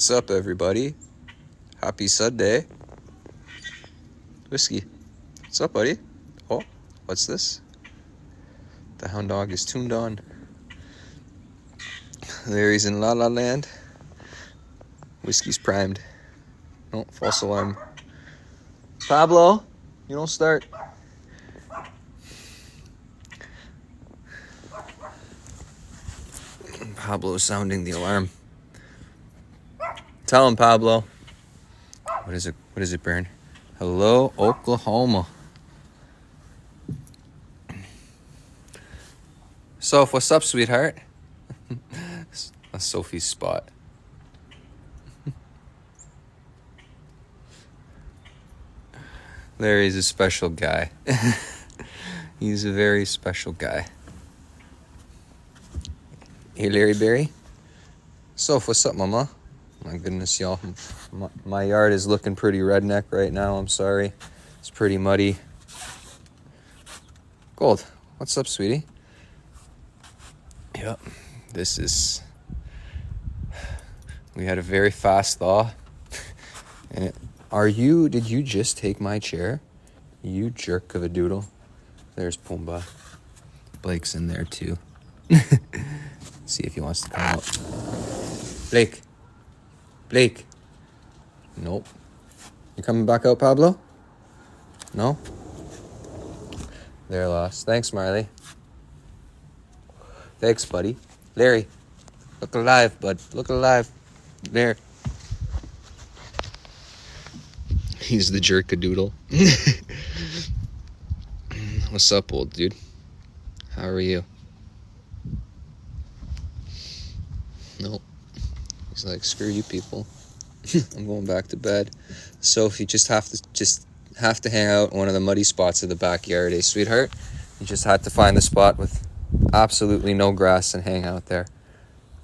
What's up, everybody? Happy Sunday. Whiskey. What's up, buddy? Oh, what's this? The hound dog is tuned on. Larry's in La La Land. Whiskey's primed. Oh, false alarm. Pablo, you don't start. Pablo's sounding the alarm. Tell him, Pablo. What is it? What is it, Baron? Hello, Oklahoma. Soph, what's up, sweetheart? That's Sophie's spot. Larry's a special guy. He's a very special guy. Hey, Larry Berry. Soph, what's up, mama? My goodness, y'all. My yard is looking pretty redneck right now. I'm sorry. It's pretty muddy. Gold, what's up, sweetie? Yep. We had a very fast thaw. And did you just take my chair? You jerk of a doodle. There's Pumbaa. Blake's in there too. See if he wants to come out. Blake. Nope. You coming back out, Pablo? No? They're lost. Thanks, Marley. Thanks, buddy. Larry, look alive, bud. Look alive. There. He's the jerkadoodle. What's up, old dude? How are you? Nope. He's like, screw you people. I'm going back to bed. Sophie, just have to hang out in one of the muddy spots of the backyard, sweetheart? You just had to find the spot with absolutely no grass and hang out there.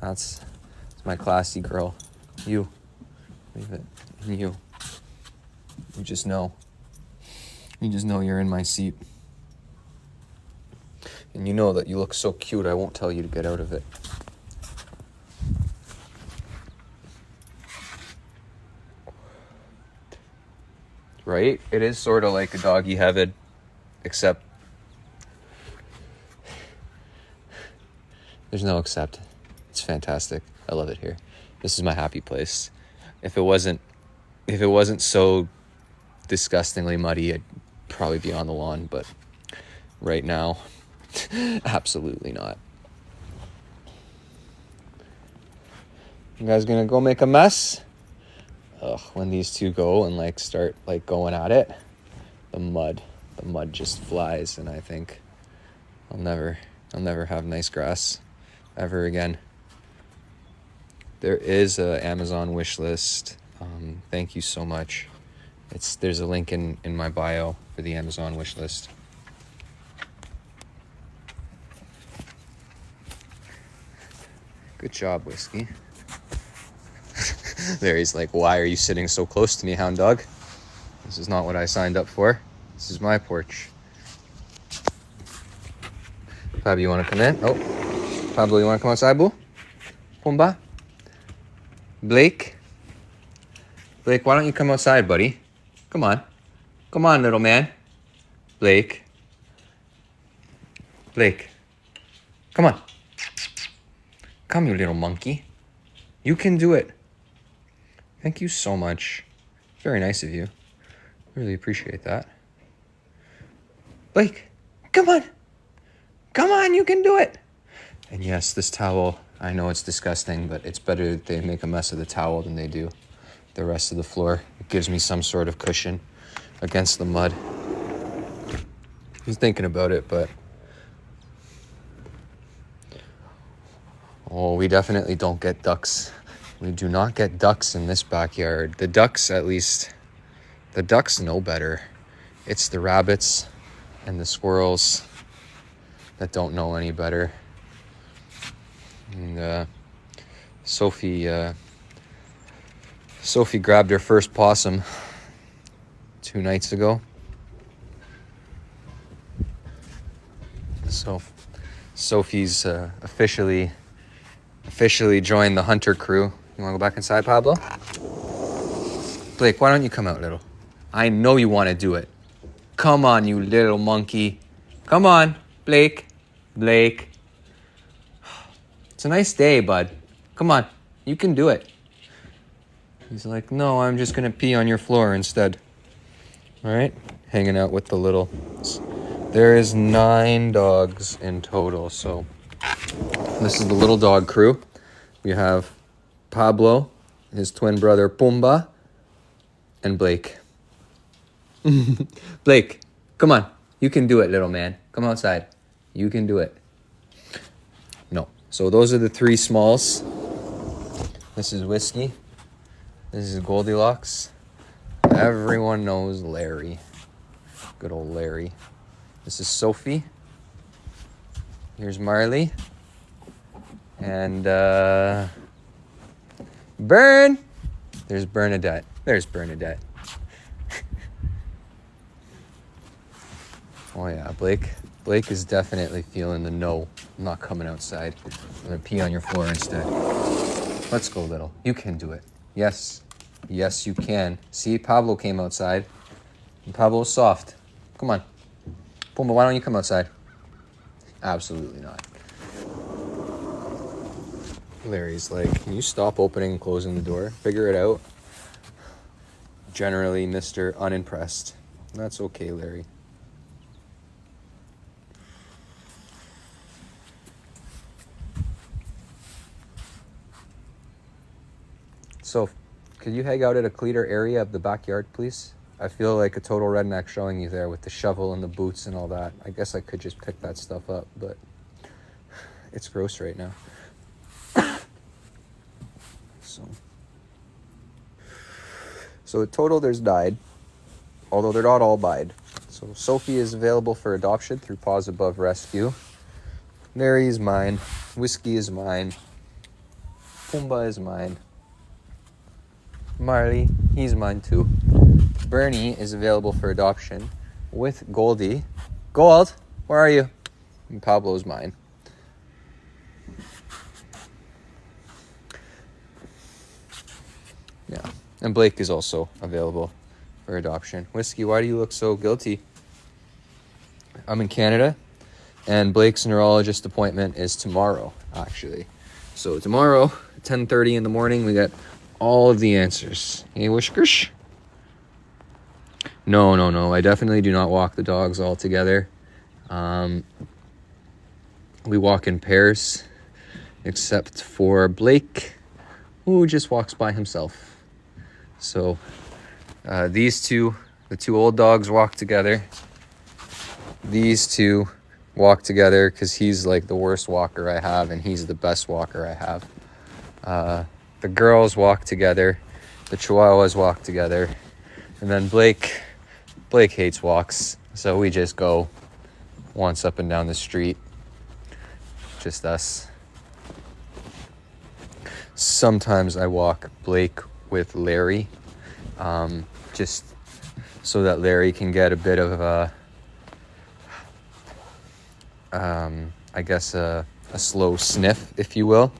That's my classy girl. You. Leave it. You just know. You just know you're in my seat. And you know that you look so cute, I won't tell you to get out of it. Right? It is sort of like a doggy heaven, except there's no except. It's fantastic. I love it here. This is my happy place. If it wasn't so disgustingly muddy, I'd probably be on the lawn, but right now, absolutely not. You guys gonna go make a mess? Ugh, when these two go and start going at it, the mud just flies, and I think I'll never have nice grass ever again. There is a Amazon wish list. Thank you so much. There's a link in my bio for the Amazon wish list. Good job, Whiskey. Larry's like, why are you sitting so close to me, hound dog? This is not what I signed up for. This is my porch. Pablo, you want to come in? Oh, Pablo, you want to come outside, boo? Pumbaa? Blake, why don't you come outside, buddy? Come on, little man. Blake, come on. Come, you little monkey. You can do it. Thank you so much. Very nice of you. Really appreciate that. Blake, come on, you can do it. And yes, this towel, I know it's disgusting, but it's better that they make a mess of the towel than they do the rest of the floor. It gives me some sort of cushion against the mud. He's thinking about it, but we definitely don't get ducks. We do not get ducks in this backyard. The ducks, at least, the ducks know better. It's the rabbits and the squirrels that don't know any better. And Sophie grabbed her first possum 2 nights ago. So Sophie's officially joined the hunter crew. You want to go back inside, Pablo? Blake, why don't you come out, little? I know you want to do it. Come on, you little monkey. Come on, Blake. Blake. It's a nice day, bud. Come on, you can do it. He's like, no, I'm just going to pee on your floor instead. All right, hanging out with the little. There is 9 dogs in total, so this is the little dog crew. We have Pablo, his twin brother Pumba, and Blake. Blake, come on. You can do it, little man. Come outside. You can do it. No. So those are the 3 smalls. This is Whiskey. This is Goldilocks. Everyone knows Larry. Good old Larry. This is Sophie. Here's Marley. And Bern. There's Bernadette. There's Bernadette. Oh yeah, Blake. Blake is definitely feeling the no. I'm not coming outside. I'm gonna pee on your floor instead. Let's go, little. You can do it. Yes. Yes, you can. See, Pablo came outside. And Pablo's soft. Come on. Pumba, why don't you come outside? Absolutely not. Larry's like, can you stop opening and closing the door? Figure it out. Generally, Mr. Unimpressed. That's okay, Larry. So, could you hang out at a cleaner area of the backyard, please? I feel like a total redneck showing you there with the shovel and the boots and all that. I guess I could just pick that stuff up, but it's gross right now. So in total, there's 9, although they're not all mine. So Sophie is available for adoption through Paws Above Rescue. Larry is mine. Whiskey is mine. Pumba is mine. Marley, he's mine too. Bernie is available for adoption with Goldie. Gold, where are you? And Pablo's mine. Yeah, and Blake is also available for adoption. Whiskey, why do you look so guilty? I'm in Canada, and Blake's neurologist appointment is tomorrow, actually. So tomorrow, 10:30 in the morning, we got all of the answers. Hey, Whiskers? No. I definitely do not walk the dogs all together. We walk in pairs, except for Blake, who just walks by himself. So these two, the 2 old dogs, walk together. These 2 walk together because he's like the worst walker I have, and he's the best walker I have. The girls walk together. The Chihuahuas walk together. And then Blake hates walks. So we just go once up and down the street. Just us. Sometimes I walk Blake with Larry. Just so that Larry can get a bit of I guess a slow sniff, if you will.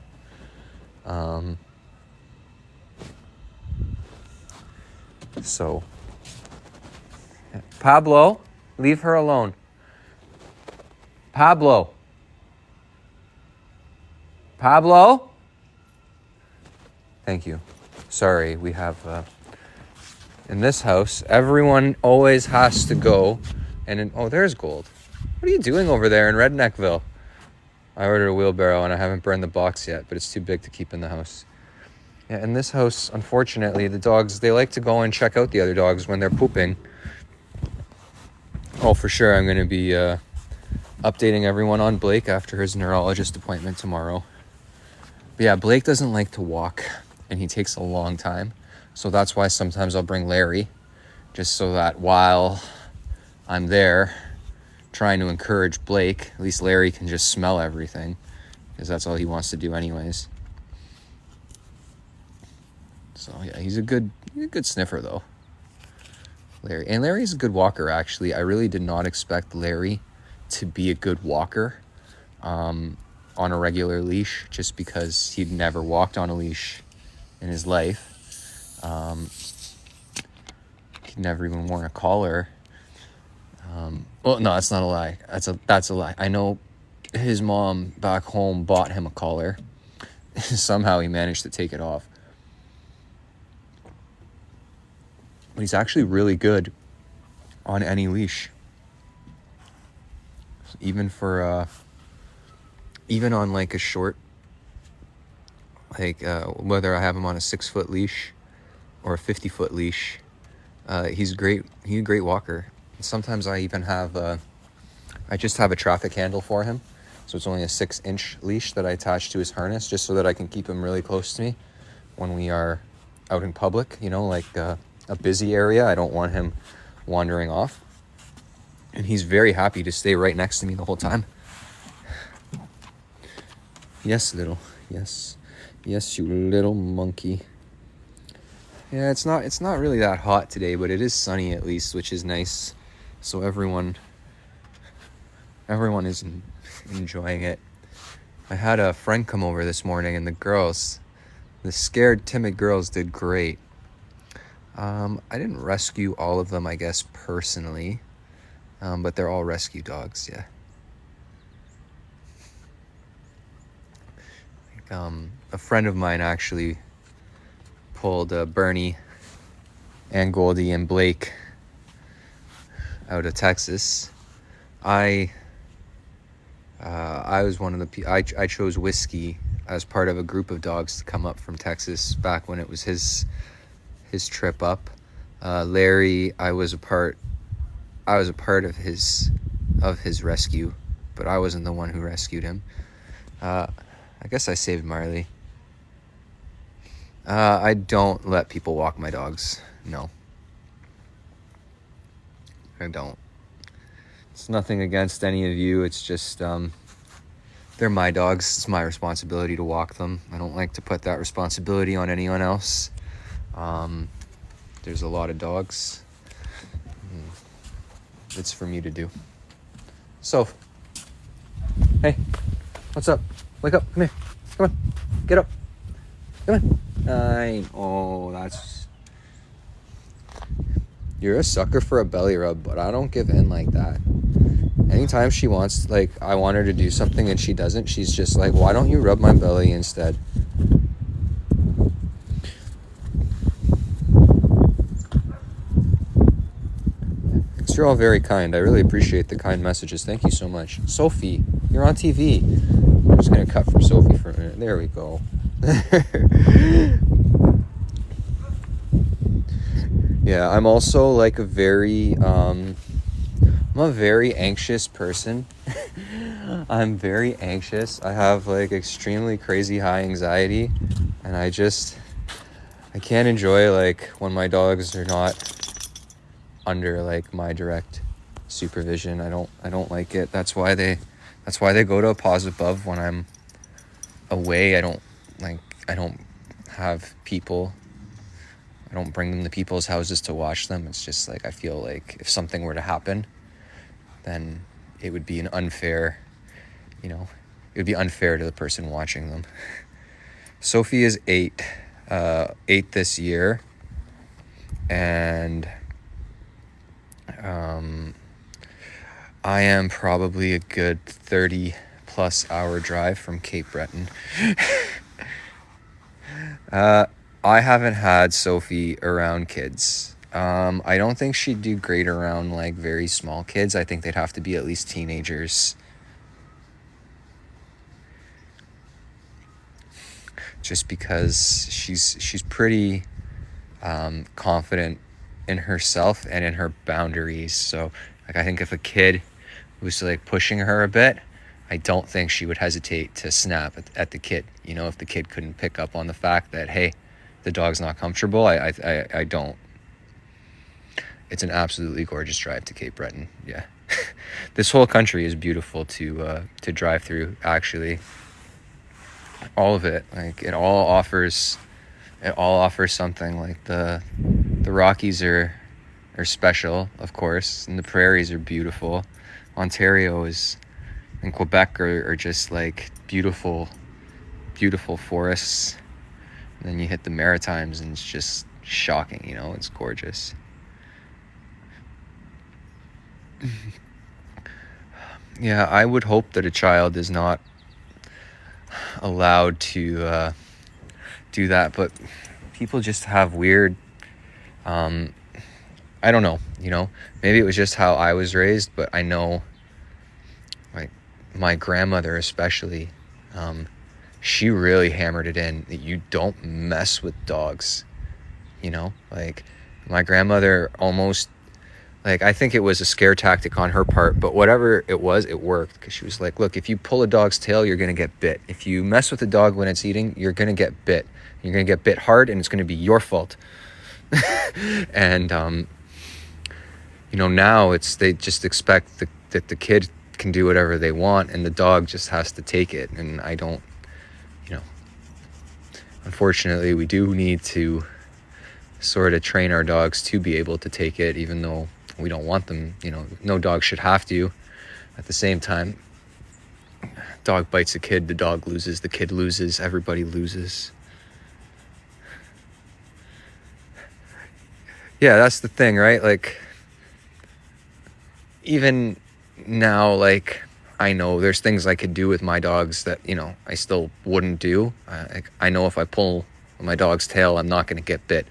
So, Pablo, leave her alone. Pablo. Thank you. Sorry, we have, in this house, everyone always has to go, oh, there's Gold. What are you doing over there in Redneckville? I ordered a wheelbarrow and I haven't burned the box yet, but it's too big to keep in the house. Yeah, in this house, unfortunately, the dogs, they like to go and check out the other dogs when they're pooping. Oh, for sure, I'm going to be updating everyone on Blake after his neurologist appointment tomorrow. But yeah, Blake doesn't like to walk, and he takes a long time. So that's why sometimes I'll bring Larry, just so that while I'm there trying to encourage Blake, at least Larry can just smell everything, because that's all he wants to do anyways. So yeah, he's a good sniffer though, Larry. And Larry's a good walker, actually. I really did not expect Larry to be a good walker on a regular leash, just because he'd never walked on a leash in his life. He never even worn a collar. Well, no, that's not a lie. That's a lie. I know his mom back home bought him a collar. Somehow he managed to take it off. But he's actually really good on any leash. Even even on like a short, like whether I have him on a 6-foot leash or a 50-foot leash, he's great. He's a great walker. Sometimes I even have I just have a traffic handle for him, so it's only a 6-inch leash that I attach to his harness, just so that I can keep him really close to me when we are out in public, like a busy area. I don't want him wandering off, and he's very happy to stay right next to me the whole time. Yes, you little monkey. Yeah, it's not really that hot today, but it is sunny at least, which is nice. So everyone is enjoying it. I had a friend come over this morning, and the scared, timid girls did great. I didn't rescue all of them, I guess, personally, but they're all rescue dogs, yeah. A friend of mine actually pulled Bernie and Goldie and Blake out of Texas. I was one of the I chose Whiskey as part of a group of dogs to come up from Texas back when it was his trip up. Larry, I was a part of his rescue, but I wasn't the one who rescued him. I guess I saved Marley. I don't let people walk my dogs. No. I don't. It's nothing against any of you. It's just, they're my dogs. It's my responsibility to walk them. I don't like to put that responsibility on anyone else. There's a lot of dogs. It's for me to do. So, hey, what's up? Wake up, come here. Come on, get up. Come on. You're a sucker for a belly rub, but I don't give in like that. Anytime she wants, I want her to do something and she doesn't, she's just like, why don't you rub my belly instead? You're all very kind. I really appreciate the kind messages. Thank you so much. Sophie, you're on TV. I'm just going to cut for Sophie for a minute. There we go. Yeah, I'm also like I'm a very anxious person. I'm very anxious. I have extremely crazy high anxiety, and I can't enjoy when my dogs are not under my direct supervision. I don't like it. That's why they go to a pause above when I'm away. I don't have people. I don't bring them to people's houses to watch them. It's just I feel if something were to happen, then it would be an unfair, it would be unfair to the person watching them. Sophie is 8 this year, and I am probably a good 30 plus hour drive from Cape Breton. I haven't had Sophie around kids. I don't think she'd do great around very small kids. I think they'd have to be at least teenagers. Just because she's pretty confident in herself and in her boundaries. So I think if a kid was pushing her a bit, I don't think she would hesitate to snap at the kid. If the kid couldn't pick up on the fact that, hey, the dog's not comfortable, I don't. It's an absolutely gorgeous drive to Cape Breton. Yeah. This whole country is beautiful to drive through, actually. All of it. It all offers something. The Rockies are special, of course, and the prairies are beautiful. Ontario and Quebec are just beautiful forests. And then you hit the Maritimes and it's just shocking, you know, it's gorgeous. Yeah, I would hope that a child is not allowed to do that, but people just have weird, I don't know, you know, maybe it was just how I was raised, but I know, like, my grandmother especially, she really hammered it in that you don't mess with dogs, you know, like, my grandmother almost, like, I think it was a scare tactic on her part, but whatever it was, it worked, because she was like, look, if you pull a dog's tail, you're going to get bit. If you mess with a dog when it's eating, you're going to get bit. You're going to get bit hard, and it's going to be your fault. And, you know, now they just expect that the kid can do whatever they want, and the dog just has to take it. And I don't, you know, unfortunately, we do need to sort of train our dogs to be able to take it, even though we don't want them, you know, no dog should have to. At the same time, dog bites a kid, the dog loses, the kid loses, everybody loses. Yeah, that's the thing, right? Like, even now, like, I know there's things I could do with my dogs that, you know, I still wouldn't do. I know if I pull my dog's tail, I'm not going to get bit.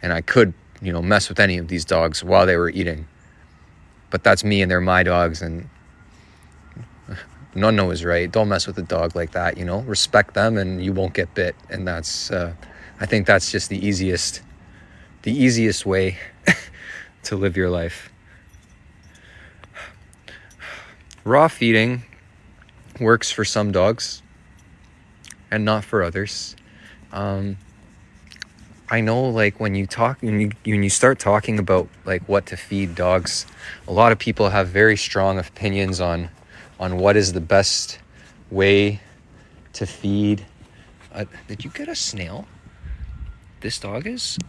And I could, you know, mess with any of these dogs while they were eating. But that's me, and they're my dogs, and Nonno is right. Don't mess with a dog like that, you know. Respect them and you won't get bit. And that's, I think that's just the easiest way to live your life. Raw feeding works for some dogs and not for others. I know, like, when you start talking about, like, what to feed dogs, a lot of people have very strong opinions on what is the best way to feed. Did you get a snail? This dog is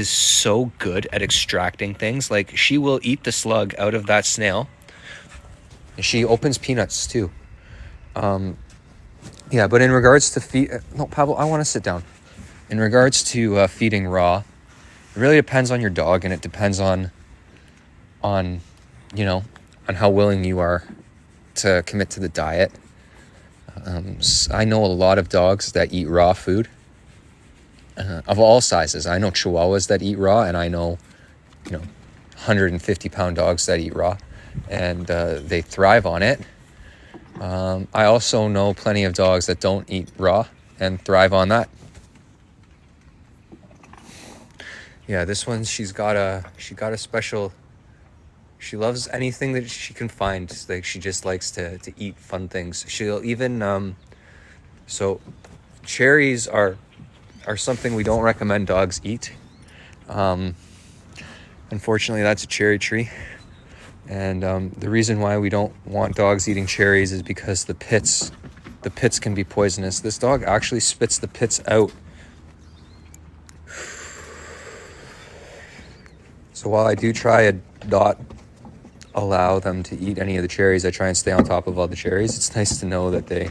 so good at extracting things. Like, she will eat the slug out of that snail. And she opens peanuts too. Yeah, but in regards to no, Pablo, I want to sit down. In regards to feeding raw, it really depends on your dog, and it depends on you know, on how willing you are to commit to the diet. I know a lot of dogs that eat raw food, of all sizes. I know Chihuahuas that eat raw, and I know, you know, 150-pound dogs that eat raw, and they thrive on it. I also know plenty of dogs that don't eat raw and thrive on that. Yeah, this one, she got a special. She loves anything that she can find. Like, she just likes to eat fun things. She'll even so cherries are something we don't recommend dogs eat. Unfortunately, that's a cherry tree. And the reason why we don't want dogs eating cherries is because the pits can be poisonous. This dog actually spits the pits out. So while I do try to not allow them to eat any of the cherries, I try and stay on top of all the cherries. It's nice to know that they...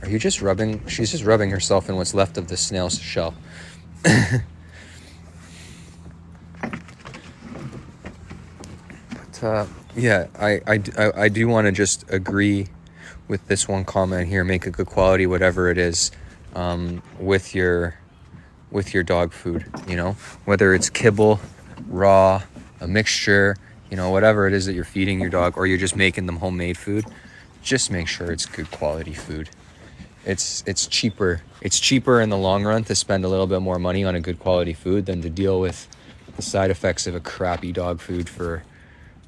Are you just rubbing? She's just rubbing herself in what's left of the snail's shell. But yeah, I do want to just agree with this one comment here. Make a good quality, whatever it is, with your dog food. You know, whether it's kibble, raw, a mixture, you know, whatever it is that you're feeding your dog, or you're just making them homemade food, just make sure it's good quality food. It's cheaper in the long run to spend a little bit more money on a good quality food than to deal with the side effects of a crappy dog food for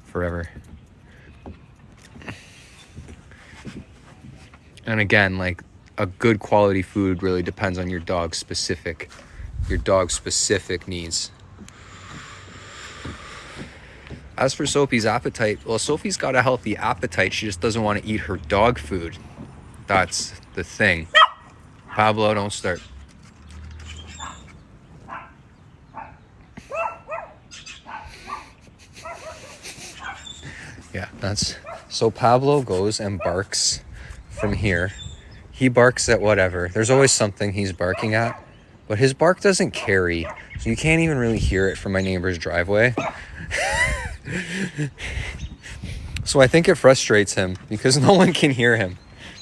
forever. And again, like, a good quality food really depends on your dog's specific needs. As for Sophie's appetite, well, Sophie's got a healthy appetite. She just doesn't want to eat her dog food. That's the thing. Pablo, don't start. Yeah, so Pablo goes and barks from here. He barks at whatever. There's always something he's barking at, but his bark doesn't carry, so you can't even really hear it from my neighbor's driveway. So I think it frustrates him because no one can hear him.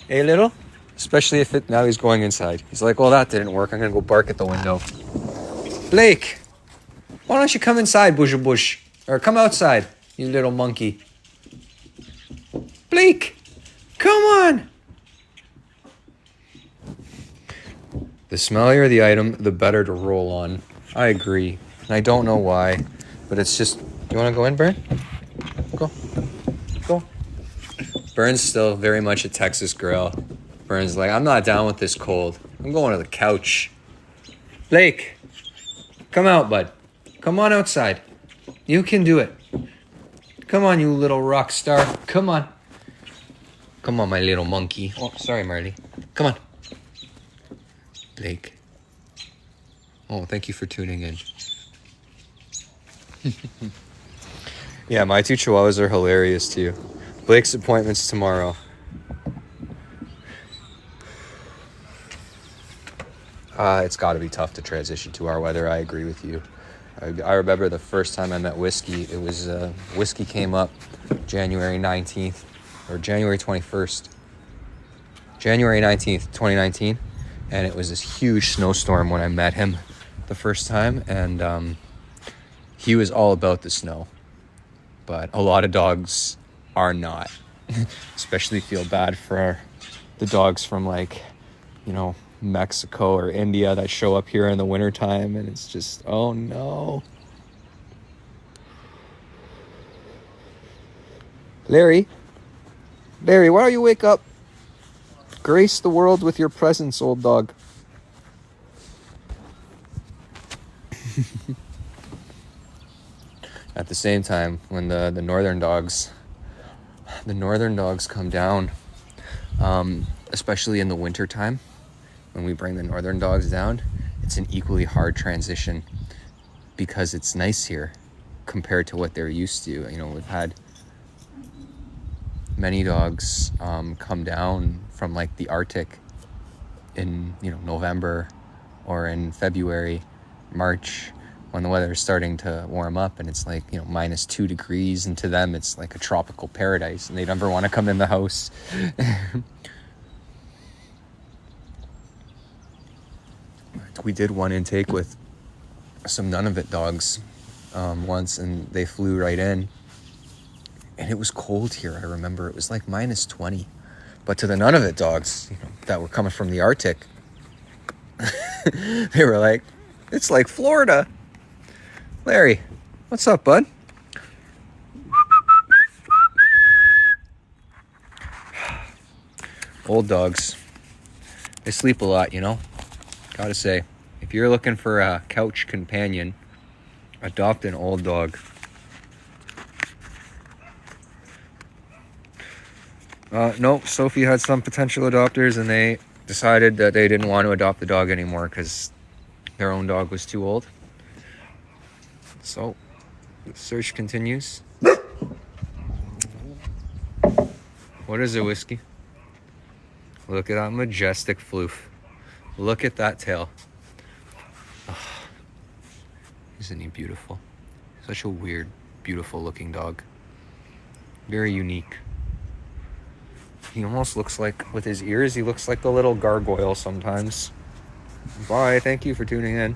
Hey, little? Especially if now he's going inside. He's like, well, that didn't work. I'm going to go bark at the window. Blake, why don't you come inside, bush? Or come outside, you little monkey. Blake, come on. The smellier the item, the better to roll on. I agree. And I don't know why, but it's just... You want to go in, Bern? Go. Bern's still very much a Texas girl. Bern's like, I'm not down with this cold. I'm going to the couch. Blake, come out, bud. Come on outside. You can do it. Come on, you little rock star. Come on. Come on, my little monkey. Oh, sorry, Marley. Come on. Blake. Oh, thank you for tuning in. Yeah, my two chihuahuas are hilarious too. Blake's appointment's tomorrow. It's got to be tough to transition to our weather. I agree with you. I remember the first time I met Whiskey. It was Whiskey came up January 19th or January 21st. January 19th, 2019. And it was this huge snowstorm when I met him the first time. And he was all about the snow. But a lot of dogs are not. Especially feel bad for the dogs from like, you know, Mexico or India that show up here in the wintertime, and it's just, oh no. Larry, why don't you wake up? Grace the world with your presence, old dog. At the same time, when the northern dogs come down, especially in the winter time, when we bring the northern dogs down, it's an equally hard transition because it's nice here compared to what they're used to. You know, we've had many dogs come down from like the Arctic in, you know, November or in February, March, when the weather is starting to warm up and it's like, you know, -2 degrees, and to them it's like a tropical paradise and they never want to come in the house. We did one intake with some Nunavut dogs once, and they flew right in. And it was cold here, I remember. It was like -20. But to the Nunavut dogs, you know, that were coming from the Arctic, they were like, it's like Florida. Larry, what's up, bud? Old dogs. They sleep a lot, you know? Gotta say, if you're looking for a couch companion, adopt an old dog. No, Sophie had some potential adopters and they decided that they didn't want to adopt the dog anymore because their own dog was too old. So, the search continues. What is it, Whiskey? Look at that majestic floof. Look at that tail. Oh, isn't he beautiful? Such a weird, beautiful looking dog. Very unique. He almost looks like, with his ears, he looks like the little gargoyle sometimes. Bye, thank you for tuning in.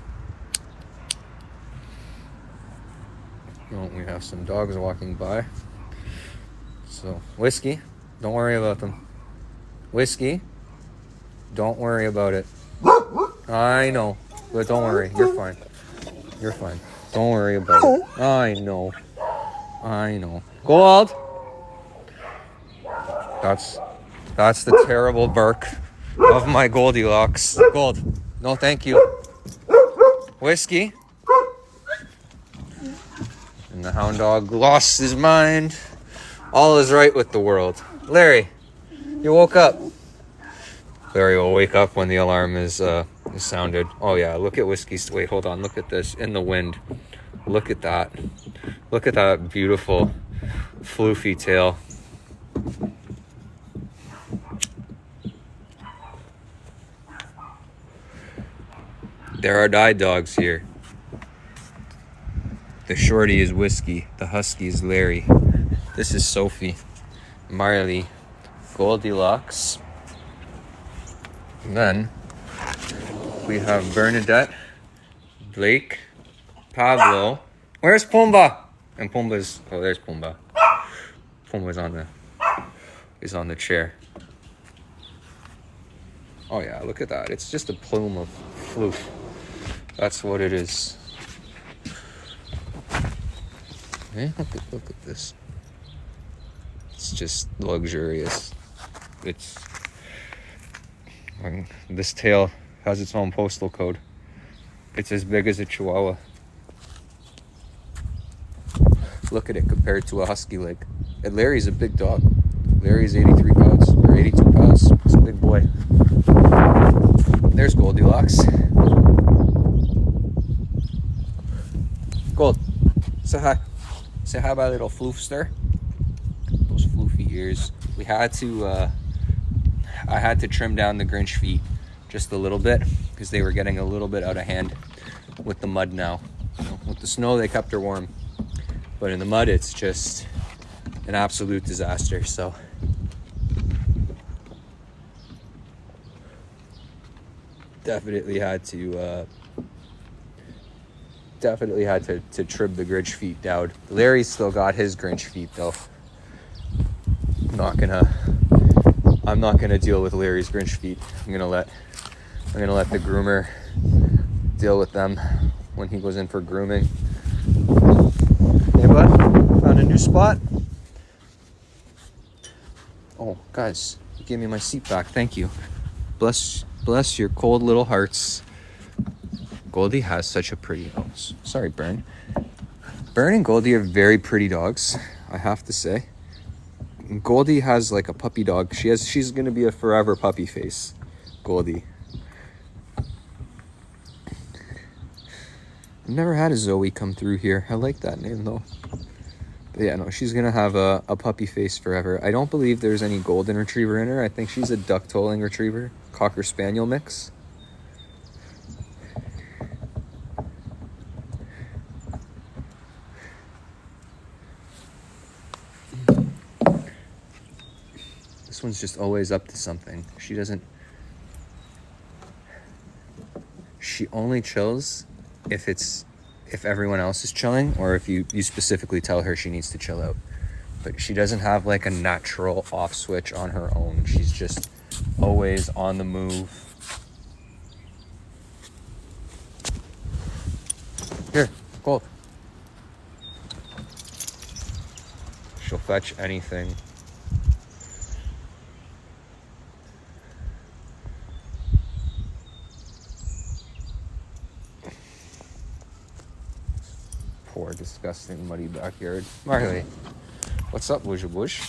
Oh, we have some dogs walking by. So, Whiskey, don't worry about them. Whiskey, don't worry about it. I know, but don't worry. You're fine. You're fine. Don't worry about it. I know. Gold! That's the terrible bark of my Goldilocks. Gold, no thank you. Whiskey. And the hound dog lost his mind. All is right with the world. Larry, you woke up. Larry will wake up when the alarm is sounded. Oh yeah, look at Whiskey's. Wait, hold on. Look at this in the wind. Look at that. Look at that beautiful floofy tail. There are die dogs here. The shorty is Whiskey. The husky is Larry. This is Sophie. Marley. Goldilocks. And then we have Bernadette. Blake. Pablo. Where's Pumbaa? And Pumbaa's... Oh, there's Pumbaa. Pumbaa's on the chair. Oh yeah, look at that. It's just a plume of floof. That's what it is. Hey, look at this. It's just luxurious. This tail has its own postal code. It's as big as a Chihuahua. Look at it compared to a husky leg. And Larry's a big dog. Larry's 83 pounds, or 82 pounds. It's a big boy. There's Goldilocks. Gold, say hi. Say hi, my little floofster. Those floofy ears. I had to trim down the Grinch feet just a little bit because they were getting a little bit out of hand with the mud now. With the snow, they kept her warm. But in the mud, it's just an absolute disaster, so. Definitely had to trim the Grinch feet down. Larry's still got his Grinch feet though. I'm not gonna deal with Larry's Grinch feet. I'm gonna let the groomer deal with them when he goes in for grooming. Hey bud, found a new spot? Oh guys, you gave me my seat back, thank you. Bless your cold little hearts. Goldie has such a pretty... Oh, sorry, Bern. Bern and Goldie are very pretty dogs, I have to say. Goldie has like a puppy dog. She's gonna be a forever puppy face. Goldie. I've never had a Zoe come through here. I like that name though. But yeah, no, she's gonna have a puppy face forever. I don't believe there's any golden retriever in her. I think she's a duck-tolling retriever. Cocker Spaniel mix. This one's just always up to something. She only chills if everyone else is chilling, or if you specifically tell her she needs to chill out. But she doesn't have like a natural off switch on her own. She's just always on the move. Here, Gold. She'll fetch anything. Poor, disgusting, muddy backyard. Marley, what's up, Wooja Bush?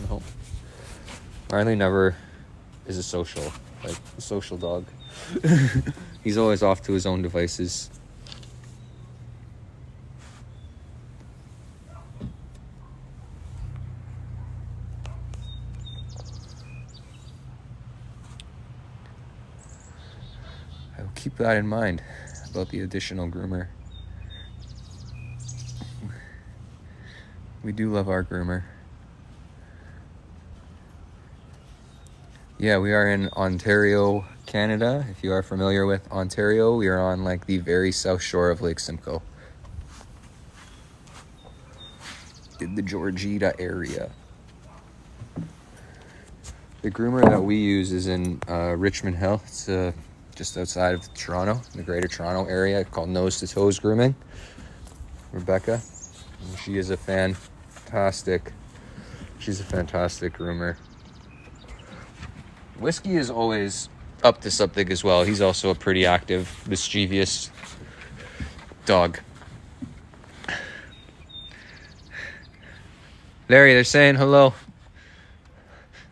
No. Marley never is a social dog. He's always off to his own devices. I will keep that in mind about the additional groomer. We do love our groomer. Yeah, we are in Ontario, Canada. If you are familiar with Ontario, we are on like the very south shore of Lake Simcoe. In the Georgina area. The groomer that we use is in Richmond Hill. It's just outside of Toronto, in the Greater Toronto area, called Nose to Toes Grooming. Rebecca, she is a fantastic groomer. Whiskey is always up to something as well. He's also a pretty active, mischievous dog. Larry, they're saying hello.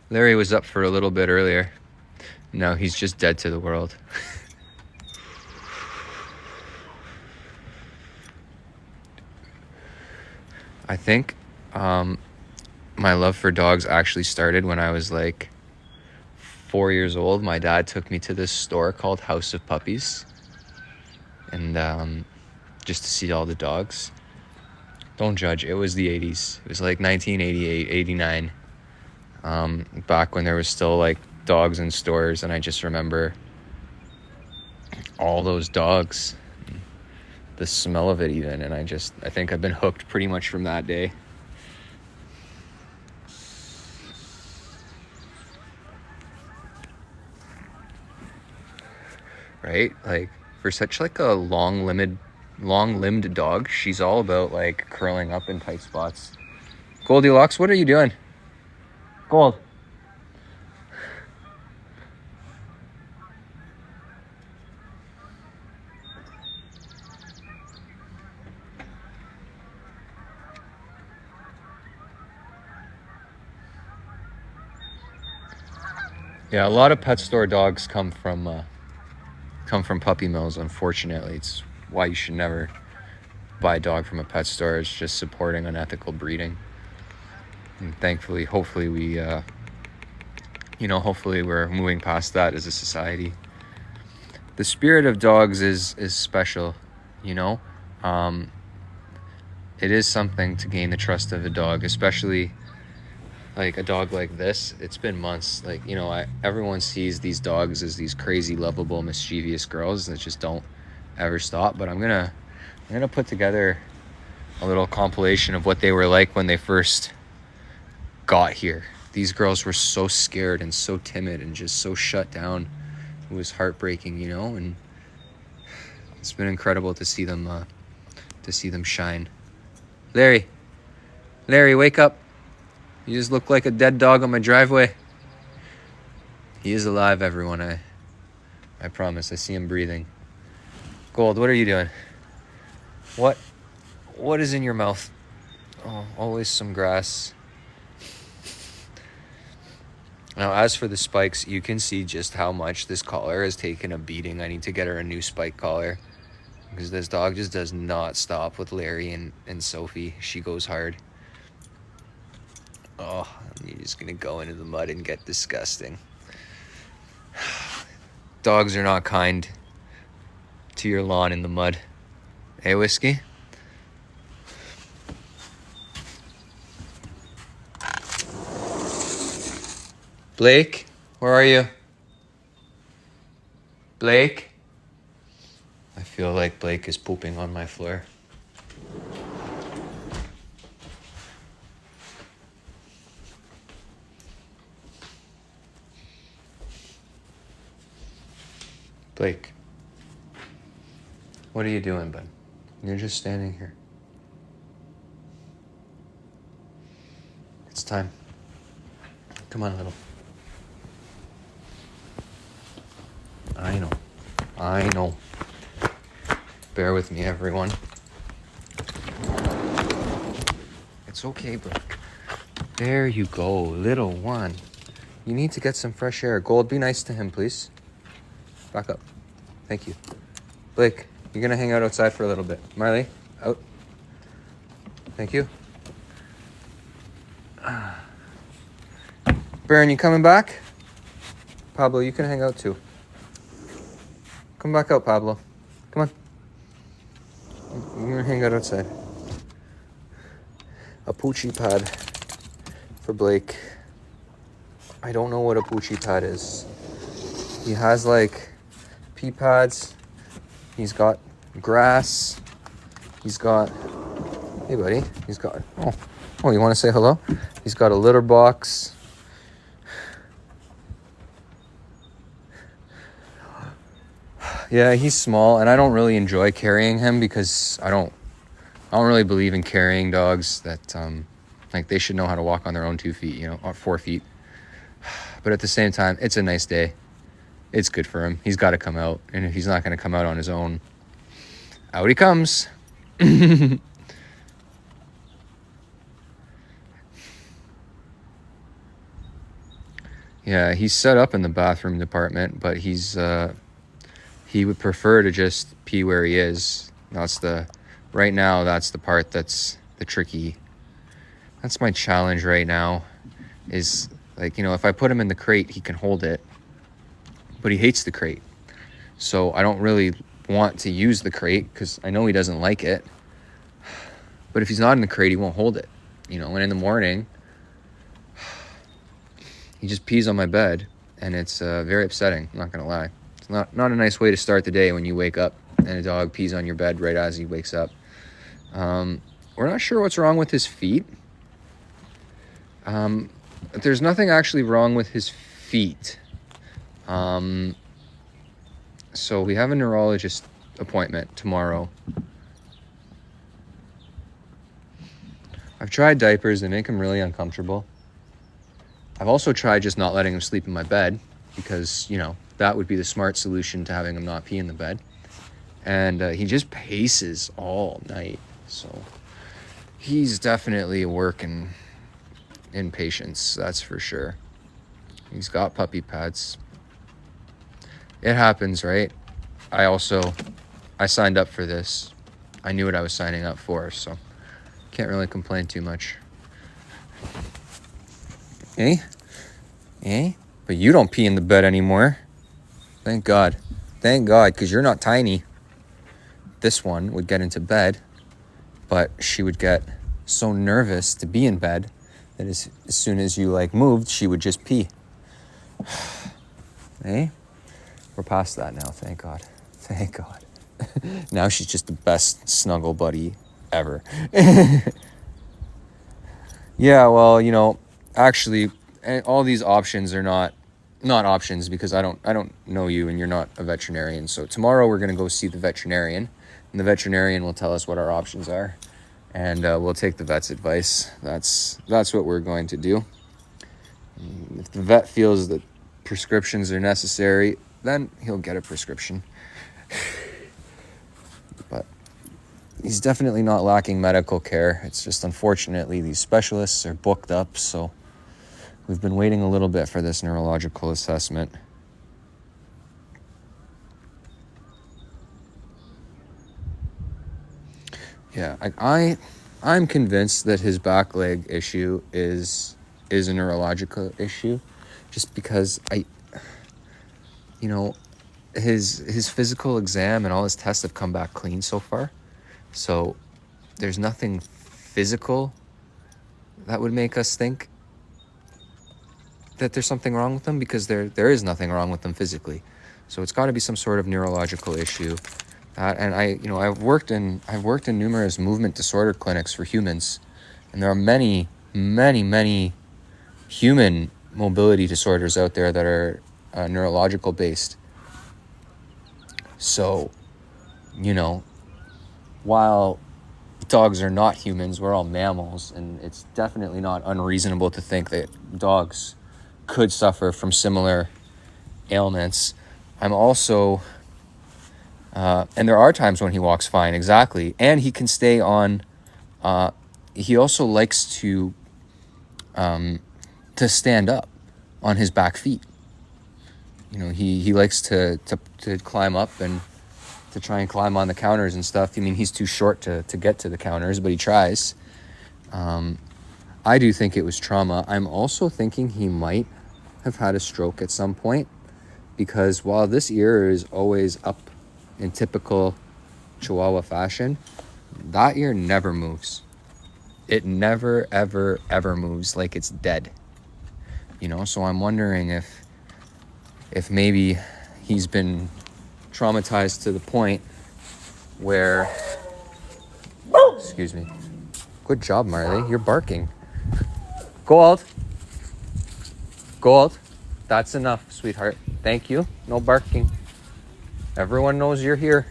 Larry was up for a little bit earlier. No, he's just dead to the world. I think my love for dogs actually started when I was like 4 years old, my dad took me to this store called House of Puppies, and just to see all the dogs. Don't judge. It was the 80s. It was like 1988, 89. Back when there was still like dogs in stores, and I just remember all those dogs, the smell of it even, and I think I've been hooked pretty much from that day. Right? Like, for such like a long-limbed dog, she's all about like curling up in tight spots. Goldilocks, what are you doing? Gold. Yeah, a lot of pet store dogs come from puppy mills. Unfortunately, it's why you should never buy a dog from a pet store. It's just supporting unethical breeding. And thankfully, hopefully we're moving past that as a society. The spirit of dogs is special, you know. It is something to gain the trust of a dog, especially like a dog like this. It's been months. Like, you know, everyone sees these dogs as these crazy, lovable, mischievous girls that just don't ever stop. But I'm gonna put together a little compilation of what they were like when they first got here. These girls were so scared and so timid and just so shut down. It was heartbreaking, you know, and it's been incredible to see them shine. Larry, wake up. You just look like a dead dog on my driveway. He is alive, everyone. I promise. I see him breathing. Gold, what are you doing? What is in your mouth? Oh, always some grass. Now, as for the spikes, you can see just how much this collar has taken a beating. I need to get her a new spike collar because this dog just does not stop with Larry and Sophie. She goes hard. Oh, you're just gonna go into the mud and get disgusting. Dogs are not kind to your lawn in the mud. Hey, Whiskey? Blake, where are you? Blake? I feel like Blake is pooping on my floor. Blake, what are you doing, bud? You're just standing here. It's time. Come on, little. I know. Bear with me, everyone. It's okay, Blake. There you go, little one. You need to get some fresh air. Gold, be nice to him, please. Back up. Thank you. Blake, you're gonna hang out outside for a little bit. Marley, out. Thank you. Baron, you coming back? Pablo, you can hang out too. Come back out, Pablo. Come on. You're gonna hang out outside. A poochie pad for Blake. I don't know what a poochie pad is. He has like pee pads. He's got grass. He's got, hey buddy, he's got, oh, you want to say hello? He's got a litter box. Yeah, he's small, and I don't really enjoy carrying him because I don't really believe in carrying dogs that, like, they should know how to walk on their own 2 feet, you know, or 4 feet. But at the same time, it's a nice day. It's good for him. He's got to come out, and if he's not going to come out on his own, out he comes. Yeah, he's set up in the bathroom department, but he would prefer to just pee where he is. Right now, that's the part that's the tricky. That's my challenge right now is, like, you know, if I put him in the crate, he can hold it. but he hates the crate. So I don't really want to use the crate because I know he doesn't like it. But if he's not in the crate, he won't hold it. You know, and in the morning, he just pees on my bed, and it's very upsetting, I'm not going to lie. It's not a nice way to start the day when you wake up and a dog pees on your bed right as he wakes up. We're not sure what's wrong with his feet. There's nothing actually wrong with his feet. So we have a neurologist appointment tomorrow. I've tried diapers. They make him really uncomfortable. I've also tried just not letting him sleep in my bed because, you know, that would be the smart solution to having him not pee in the bed. And he just paces all night. So he's definitely a work in patience, that's for sure. He's got puppy pads. It happens, right? I signed up for this. I knew what I was signing up for, so can't really complain too much. Eh? But you don't pee in the bed anymore. Thank God. Thank God, because you're not tiny. This one would get into bed, but she would get so nervous to be in bed that as soon as you moved, she would just pee. Eh? We're past that now, thank God. Thank God. Now she's just the best snuggle buddy ever. Yeah, well, you know, actually, all these options are not options because I don't know you and you're not a veterinarian. So tomorrow we're going to go see the veterinarian, and the veterinarian will tell us what our options are, and we'll take the vet's advice. That's what we're going to do. If the vet feels that prescriptions are necessary, then he'll get a prescription. But he's definitely not lacking medical care. It's just unfortunately these specialists are booked up, so we've been waiting a little bit for this neurological assessment. Yeah, I'm convinced that his back leg issue is a neurological issue, just because his physical exam and all his tests have come back clean so far. So there's nothing physical that would make us think that there's something wrong with him, because there is nothing wrong with him physically. So it's got to be some sort of neurological issue. And I've worked in numerous movement disorder clinics for humans, and there are many, many, many human mobility disorders out there that are neurological based. So, while dogs are not humans, we're all mammals, and it's definitely not unreasonable to think that dogs could suffer from similar ailments. I'm also, and there are times when he walks fine, exactly, and he can stay on, he also likes to stand up on his back feet. He likes to climb up and to try and climb on the counters and stuff. I mean, he's too short to get to the counters, but he tries. I do think it was trauma. I'm also thinking he might have had a stroke at some point, because while this ear is always up in typical Chihuahua fashion, that ear never moves. It never, ever, ever moves, like it's dead. So I'm wondering if maybe he's been traumatized to the point where, excuse me. Good job, Marley. You're barking. Gold. That's enough, sweetheart. Thank you. No barking. Everyone knows you're here.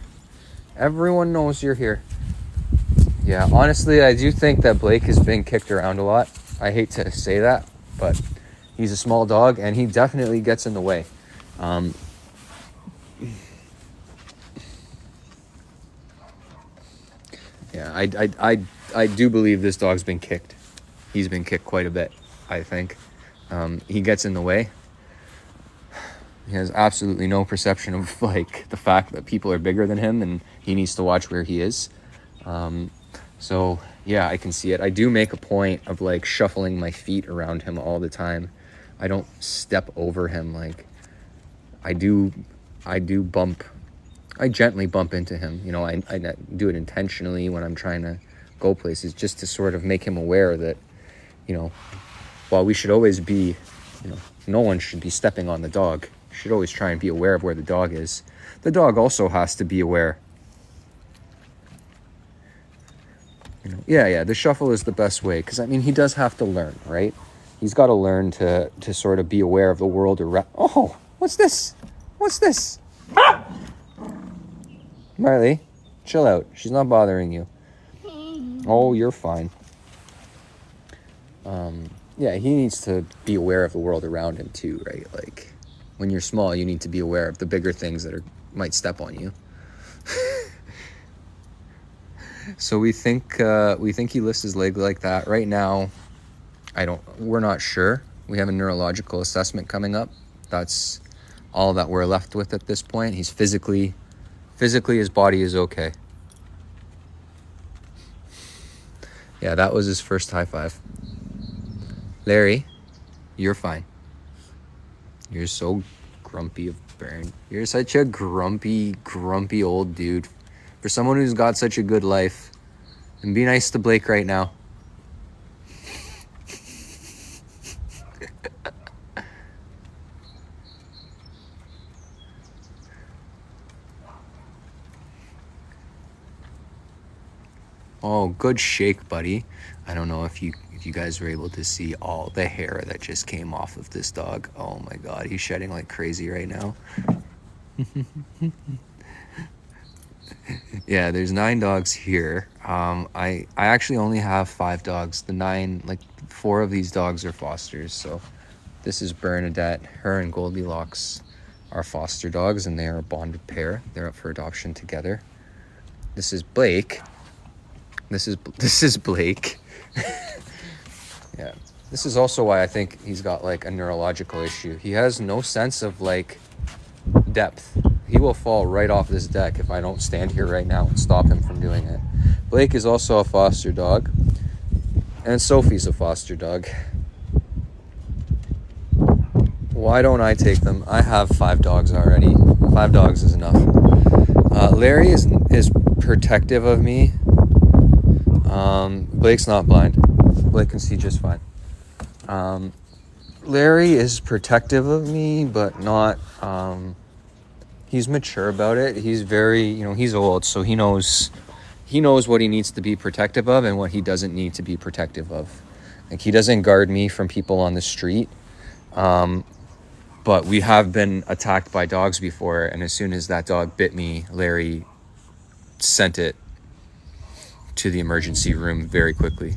Yeah, honestly, I do think that Blake has been kicked around a lot. I hate to say that, but he's a small dog, and he definitely gets in the way. Yeah, I do believe this dog's been kicked. He's been kicked quite a bit, I think. He gets in the way. He has absolutely no perception of the fact that people are bigger than him, and he needs to watch where he is. So yeah, I can see it. I do make a point of shuffling my feet around him all the time. I don't step over him. I do bump. I gently bump into him. You know, I do it intentionally when I'm trying to go places, just to sort of make him aware that, you know, while we should always be, you know, no one should be stepping on the dog. You should always try and be aware of where the dog is. The dog also has to be aware. You know, yeah, the shuffle is the best way, because, I mean, he does have to learn, right? He's got to learn to sort of be aware of the world around. Oh, what's this? What's this? Marley, chill out. She's not bothering you. Oh, you're fine. Yeah, he needs to be aware of the world around him too, right? Like, when you're small, you need to be aware of the bigger things that might step on you. So we think he lifts his leg like that. Right now, we're not sure. We have a neurological assessment coming up. That's all that we're left with at this point. He's physically, his body is okay. Yeah, that was his first high five. Larry, you're fine. You're so grumpy of Baron. You're such a grumpy old dude. For someone who's got such a good life. And be nice to Blake right now. Oh, good shake, buddy. I don't know if you guys were able to see all the hair that just came off of this dog. Oh my God, he's shedding like crazy right now. Yeah, there's 9 dogs here. I actually only have 5 dogs. The 9, like 4 of these dogs are fosters. So this is Bernadette. Her and Goldilocks are foster dogs, and they are a bonded pair. They're up for adoption together. This is Blake. This is Blake. Yeah. This is also why I think he's got like a neurological issue. He has no sense of like depth. He will fall right off this deck if I don't stand here right now and stop him from doing it. Blake is also a foster dog. And Sophie's a foster dog. Why don't I take them? I have 5 dogs already. 5 dogs is enough. Larry is protective of me. Blake's not blind. Blake can see just fine. Larry is protective of me, but not... he's mature about it. He's very, you know, he's old, so he knows what he needs to be protective of and what he doesn't need to be protective of. Like, he doesn't guard me from people on the street. But we have been attacked by dogs before, and as soon as that dog bit me, Larry sent it to the emergency room very quickly.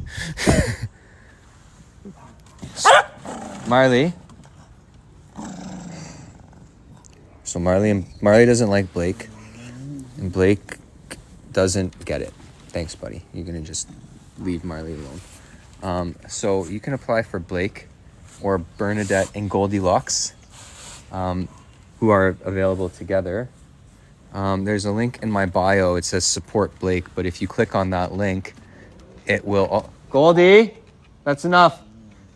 Marley. So Marley doesn't like Blake, and Blake doesn't get it. Thanks, buddy. You're gonna just leave Marley alone. So you can apply for Blake or Bernadette and Goldilocks, who are available together. There's a link in my bio. It says support Blake, but if you click on that link, it will... Oh, Goldie, that's enough.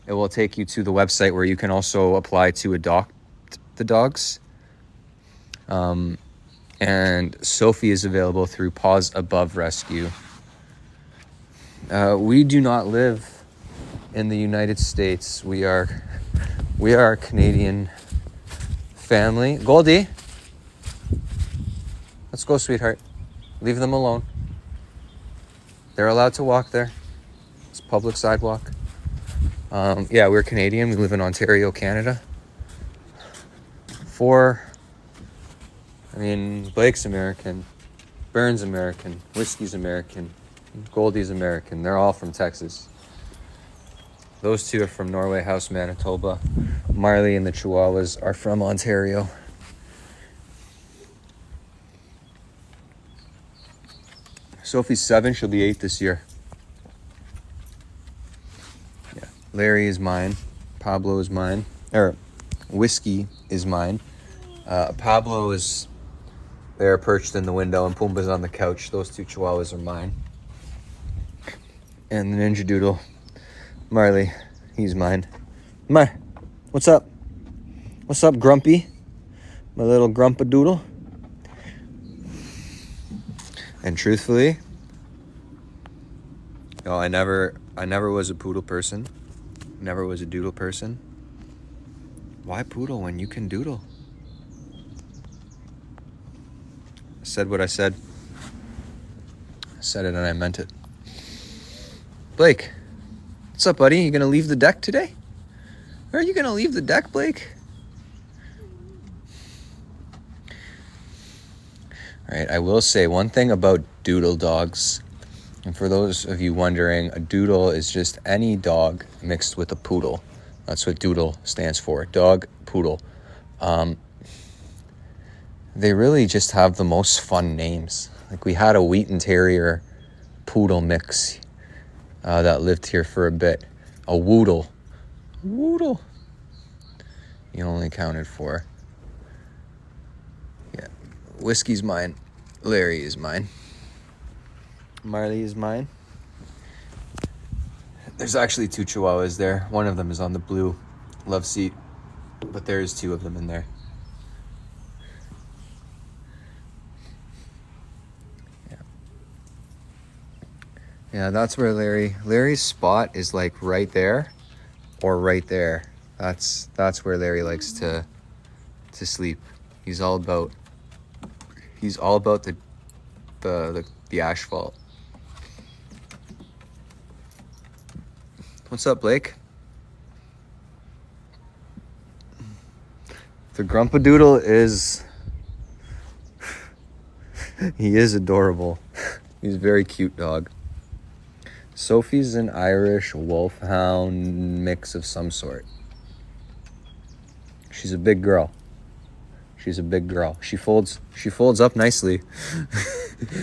It will take you to the website where you can also apply to adopt the dogs. And Sophie is available through Paws Above Rescue. We do not live in the United States. We are a Canadian family. Goldie, let's go, sweetheart. Leave them alone. They're allowed to walk there. It's a public sidewalk. Yeah, we're Canadian. We live in Ontario, Canada. Blake's American, Burns American, Whiskey's American, Goldie's American. They're all from Texas. Those 2 are from Norway House, Manitoba. Marley and the Chihuahuas are from Ontario. Sophie's 7, she'll be 8 this year. Yeah. Larry is mine. Pablo is mine. Whiskey is mine. Pablo is there perched in the window, and Pumbaa's on the couch. Those 2 Chihuahuas are mine. And the Ninja Doodle, Marley, he's mine. What's up? What's up, Grumpy? My little grumpadoodle. And truthfully, no, I never was a poodle person. Never was a doodle person. Why poodle when you can doodle? I said what I said. I said it and I meant it. Blake, what's up, buddy? You gonna leave the deck today? Are you gonna leave the deck, Blake? All right, I will say one thing about doodle dogs. And for those of you wondering, a doodle is just any dog mixed with a poodle. That's what doodle stands for. Dog, poodle. They really just have the most fun names. Like we had a Wheaten Terrier poodle mix that lived here for a bit. A Woodle. Woodle. You only counted 4. Yeah. Whiskey's mine. Larry is mine. Marley is mine. There's actually 2 Chihuahuas there. One of them is on the blue love seat, but there's 2 of them in there. Yeah, that's where Larry's spot is like right there or right there. That's where Larry likes to sleep. He's all about the asphalt. What's up, Blake? The Grumpadoodle is he is adorable. He's a very cute dog. Sophie's an Irish wolfhound mix of some sort. She's a big girl. She's a big girl. She folds up nicely,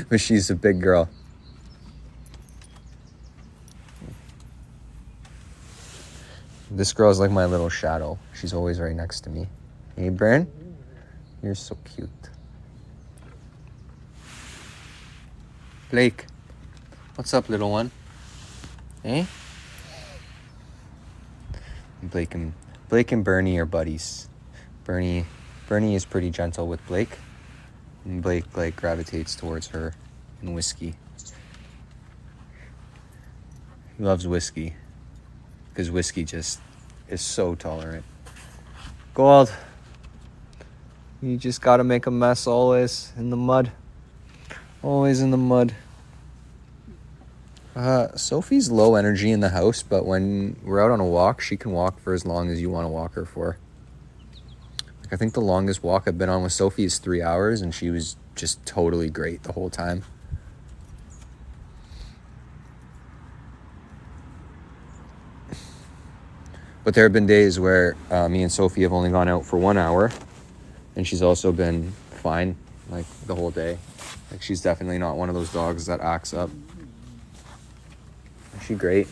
but she's a big girl. This girl's like my little shadow. She's always right next to me. Hey, Bern, you're so cute. Blake, what's up, little one? Eh? Blake and Bernie are buddies. Bernie is pretty gentle with Blake, and Blake like gravitates towards her and Whiskey. He loves Whiskey because Whiskey just is so tolerant. Gold, you just gotta make a mess always in the mud. Always in the mud. Sophie's low energy in the house, but when we're out on a walk, she can walk for as long as you want to walk her for. Like, I think the longest walk I've been on with Sophie is 3 hours, and she was just totally great the whole time. But there have been days where me and Sophie have only gone out for 1 hour, and she's also been fine, like, the whole day. Like, she's definitely not one of those dogs that acts up. She's great.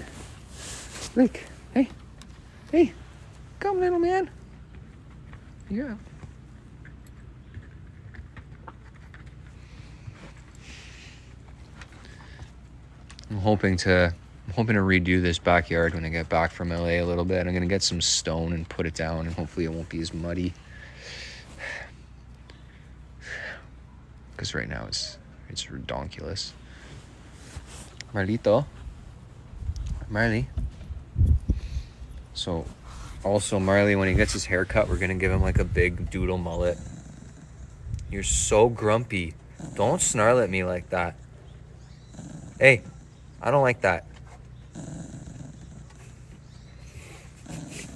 Blake, hey, come, little man. Yeah. I'm hoping to redo this backyard when I get back from LA a little bit. I'm gonna get some stone and put it down, and hopefully it won't be as muddy. Because right now it's redonkulous. Marley. So, also Marley, when he gets his hair cut, we're gonna give him like a big doodle mullet. You're so grumpy. Don't snarl at me like that. Hey, I don't like that.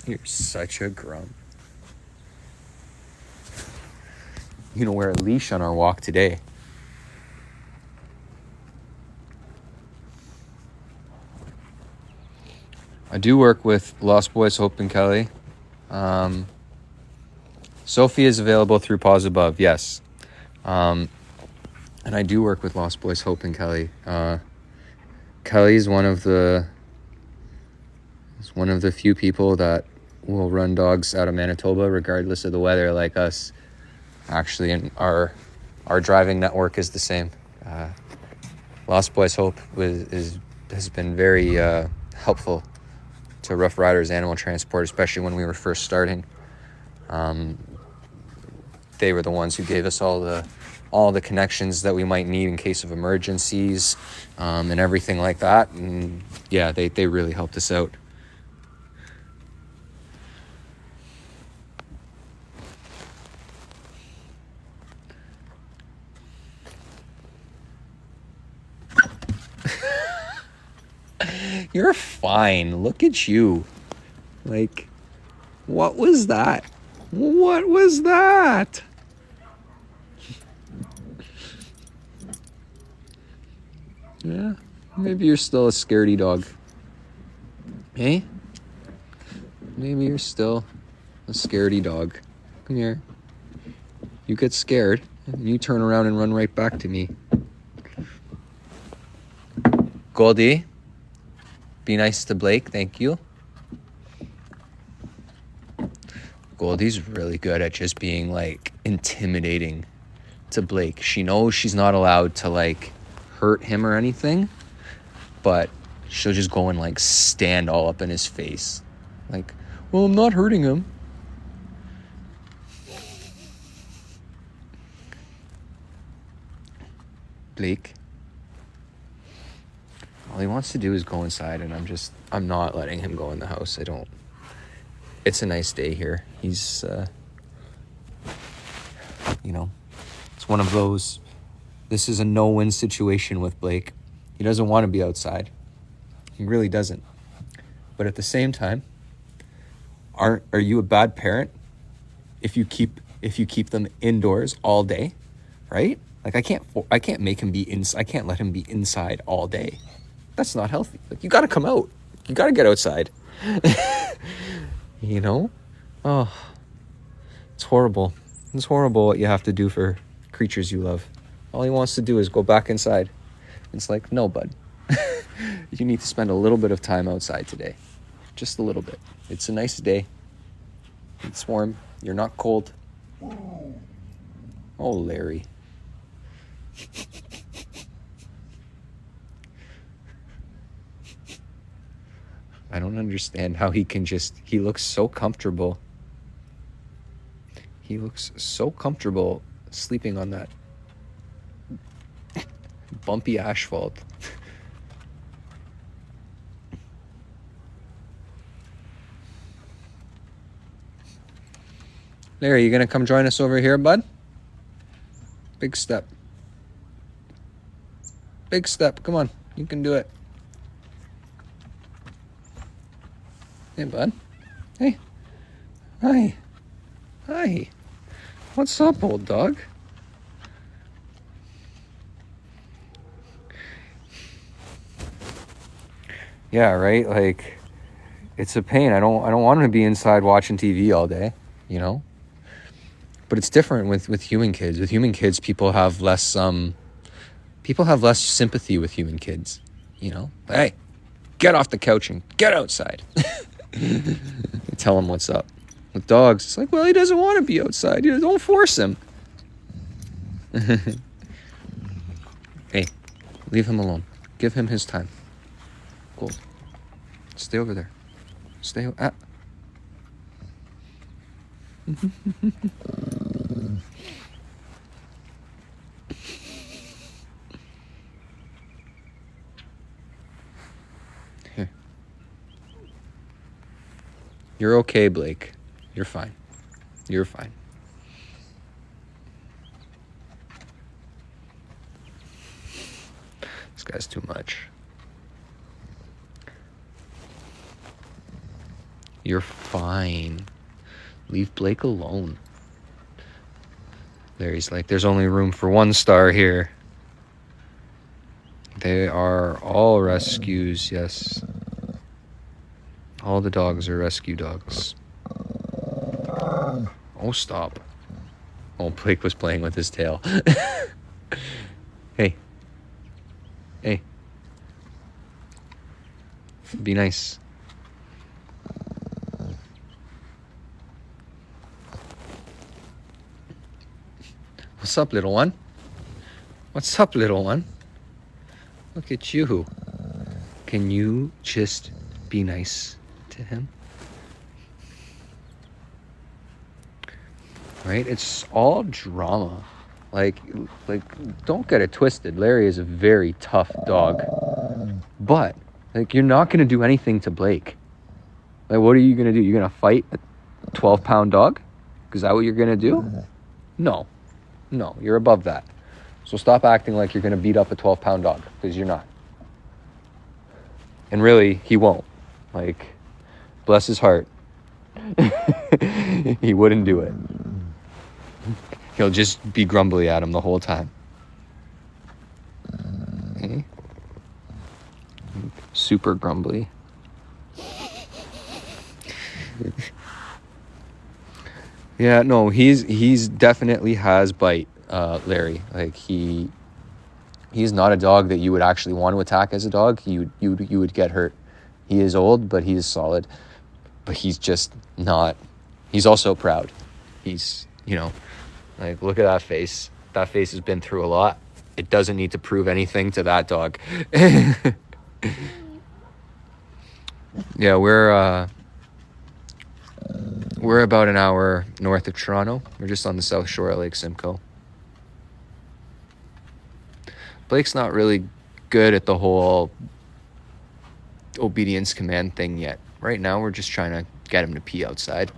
You're such a grump. You gonna wear a leash on our walk today. I do work with Lost Boys Hope and Kelly. Sophie is available through Pause Above, yes. And I do work with Lost Boys Hope and Kelly. Kelly's one of the few people that will run dogs out of Manitoba regardless of the weather, like us. Actually, and our driving network is the same. Lost Boys Hope has been very helpful to Rough Riders Animal Transport, especially when we were first starting. they were the ones who gave us all the connections that we might need in case of emergencies, and everything like that. And yeah, they really helped us out. You're fine. Look at you. Like, what was that? What was that? Yeah, maybe you're still a scaredy dog. Hey? Maybe you're still a scaredy dog. Come here. You get scared, and you turn around and run right back to me. Goldie, be nice to Blake, thank you. Goldie's really good at just being, like, intimidating to Blake. She knows she's not allowed to, like, hurt him or anything, but she'll just go and, like, stand all up in his face. Like, well, I'm not hurting him. Blake. All he wants to do is go inside, and I'm not letting him go in the house. It's a nice day here. He's, it's one of those, this is a no-win situation with Blake. He doesn't want to be outside. He really doesn't. But at the same time, are you a bad parent if you keep them indoors all day, right? Like, I can't make him I can't let him be inside all day. That's not healthy. Like, you got to come out. You got to get outside. Oh, it's horrible. It's horrible what you have to do for creatures you love. All he wants to do is go back inside. It's like, no, bud. You need to spend a little bit of time outside today. Just a little bit. It's a nice day. It's warm. You're not cold. Oh, Larry. I don't understand how he looks so comfortable. He looks so comfortable sleeping on that bumpy asphalt. Larry, you gonna come join us over here, bud? Big step. Big step. Come on. You can do it. Hey, bud. Hey. Hi. Hi. What's up, old dog? Yeah, right? Like, it's a pain. I don't want him to be inside watching TV all day, But it's different with human kids. With human kids, people have less sympathy with human kids, Hey, get off the couch and get outside. Tell him what's up. With dogs, it's like, well, he doesn't want to be outside. Don't force him. Hey, leave him alone. Give him his time. Gold. Stay over there. Stay. Here. You're okay, Blake. You're fine. You're fine. This guy's too much. You're fine. Leave Blake alone. Larry's like, there's only room for one star here. They are all rescues, yes. All the dogs are rescue dogs. Oh, stop. Oh, Blake was playing with his tail. Hey. Hey. Be nice. What's up, little one? What's up, little one? Look at you. Can you just be nice to him? right? It's all drama. Like, don't get it twisted. Larry is a very tough dog, but like, you're not gonna do anything to Blake. Like, what are you gonna do? You're gonna fight a 12-pound dog? Is that what you're gonna do? No, you're above that. So stop acting like you're gonna beat up a 12-pound dog, because you're not. And really, he won't. Like, bless his heart, he wouldn't do it. He'll just be grumbly at him the whole time. Okay. Super grumbly. Yeah, no, he's definitely has bite, Larry. Like, he's not a dog that you would actually want to attack as a dog. You would get hurt. He is old, but he is solid. But he's just not. He's also proud. He's, like, look at that face. That face has been through a lot. It doesn't need to prove anything to that dog. Yeah, we're about an hour north of Toronto. We're just on the south shore of Lake Simcoe. Blake's not really good at the whole obedience command thing yet. Right now, we're just trying to get him to pee outside.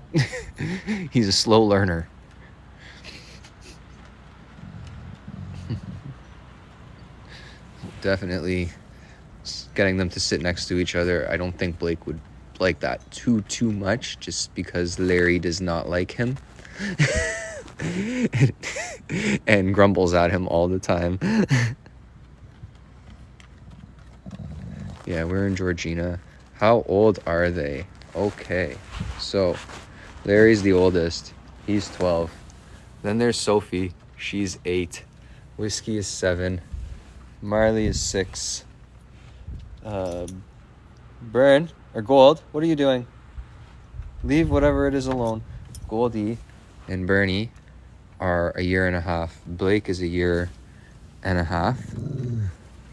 He's a slow learner. Definitely getting them to sit next to each other. I don't think Blake would like that too much, just because Larry does not like him and grumbles at him all the time. Yeah, we're in Georgina. How old are they? Okay, so Larry's the oldest. He's 12. Then there's Sophie. She's 8. Whiskey is 7. Marley is 6. Bern or Gold, what are you doing? Leave whatever it is alone. Goldie and Bernie are a year and a half. Blake is a year and a half.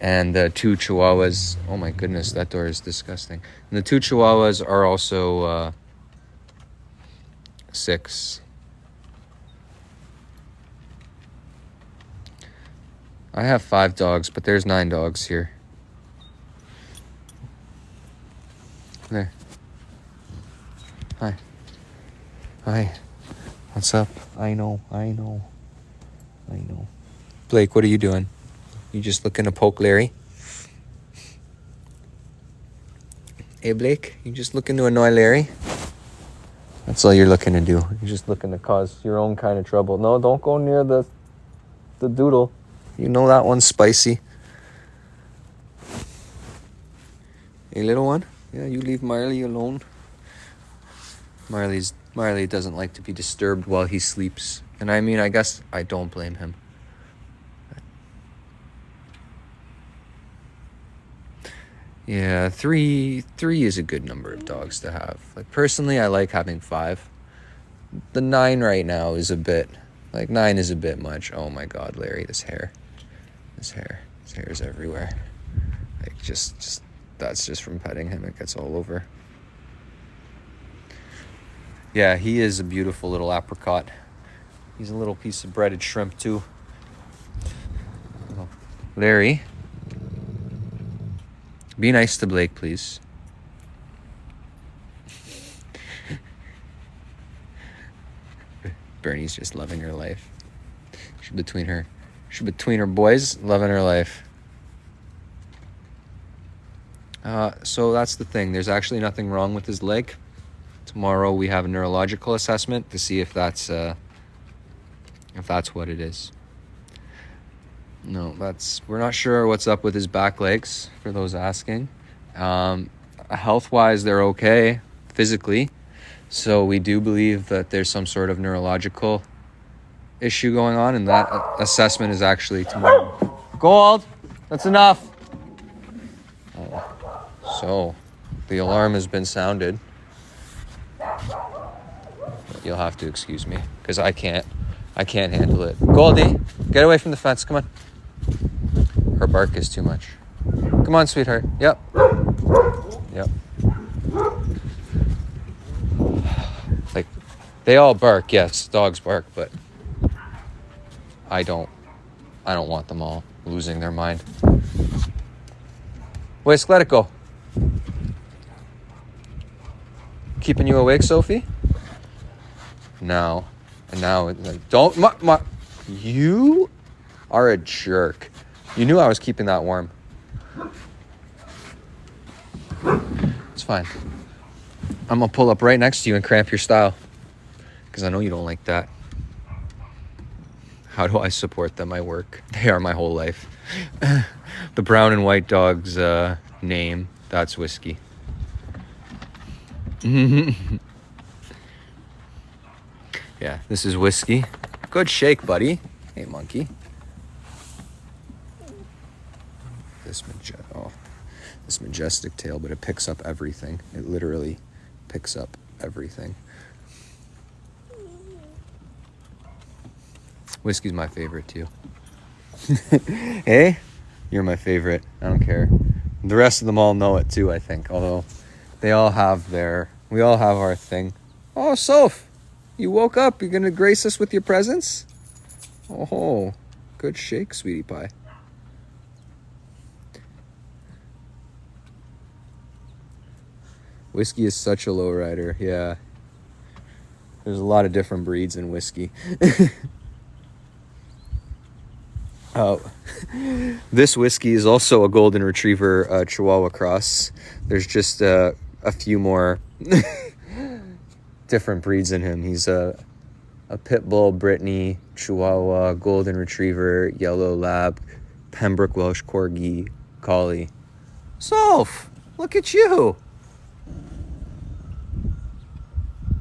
And the 2 Chihuahuas, oh my goodness, that door is disgusting. And the 2 Chihuahuas are also 6. I have 5 dogs, but there's 9 dogs here. There. Hi. What's up? I know. Blake, what are you doing? You just looking to poke Larry? Hey, Blake, you just looking to annoy Larry? That's all you're looking to do. You're just looking to cause your own kind of trouble. No, don't go near the doodle. You know that one's spicy. Hey, little one? Yeah, you leave Marley alone. Marley doesn't like to be disturbed while he sleeps. And I mean, I guess I don't blame him. Yeah, three is a good number of dogs to have. Like, personally, I like having 5. The 9 right now is a bit, 9 is a bit much. Oh my God, Larry, his hair is everywhere. Like, just that's just from petting him. It gets all over. Yeah, he is a beautiful little apricot. He's a little piece of breaded shrimp too. Larry, be nice to Blake, please. Bernie's just loving her life. She's between her boys, loving her life. So that's the thing. There's actually nothing wrong with his leg. Tomorrow we have a neurological assessment to see if that's what it is. No, we're not sure what's up with his back legs, for those asking. Health-wise, they're okay physically. So we do believe that there's some sort of neurological issue going on, and that assessment is actually tomorrow. Gold, that's enough. So the alarm has been sounded. You'll have to excuse me, because I can't handle it. Goldie, get away from the fence. Come on. Her bark is too much. Come on, sweetheart. Yep. They all bark, yes. Dogs bark, but I don't want them all losing their mind. Whisk, let it go. Keeping you awake, Sophie? Now. And now, don't... You are a jerk. You knew I was keeping that warm. It's fine. I'm going to pull up right next to you and cramp your style. Because I know you don't like that. How do I support them? I work. They are my whole life. The brown and white dog's name, that's Whiskey. Yeah, this is Whiskey. Good shake, buddy. Hey, monkey. This majestic tail, but it picks up everything. It literally picks up everything. Whiskey's my favorite too. Hey, you're my favorite. I don't care. The rest of them all know it too, I think. Although we all have our thing. Oh, Soph, you woke up. You're gonna grace us with your presence? Oh, good shake, sweetie pie. Whiskey is such a lowrider, yeah. There's a lot of different breeds in Whiskey. Oh, this Whiskey is also a golden retriever Chihuahua cross. There's just a few more different breeds in him. He's a pit bull, Brittany, Chihuahua, golden retriever, yellow lab, Pembroke Welsh corgi, collie. Soph, look at you.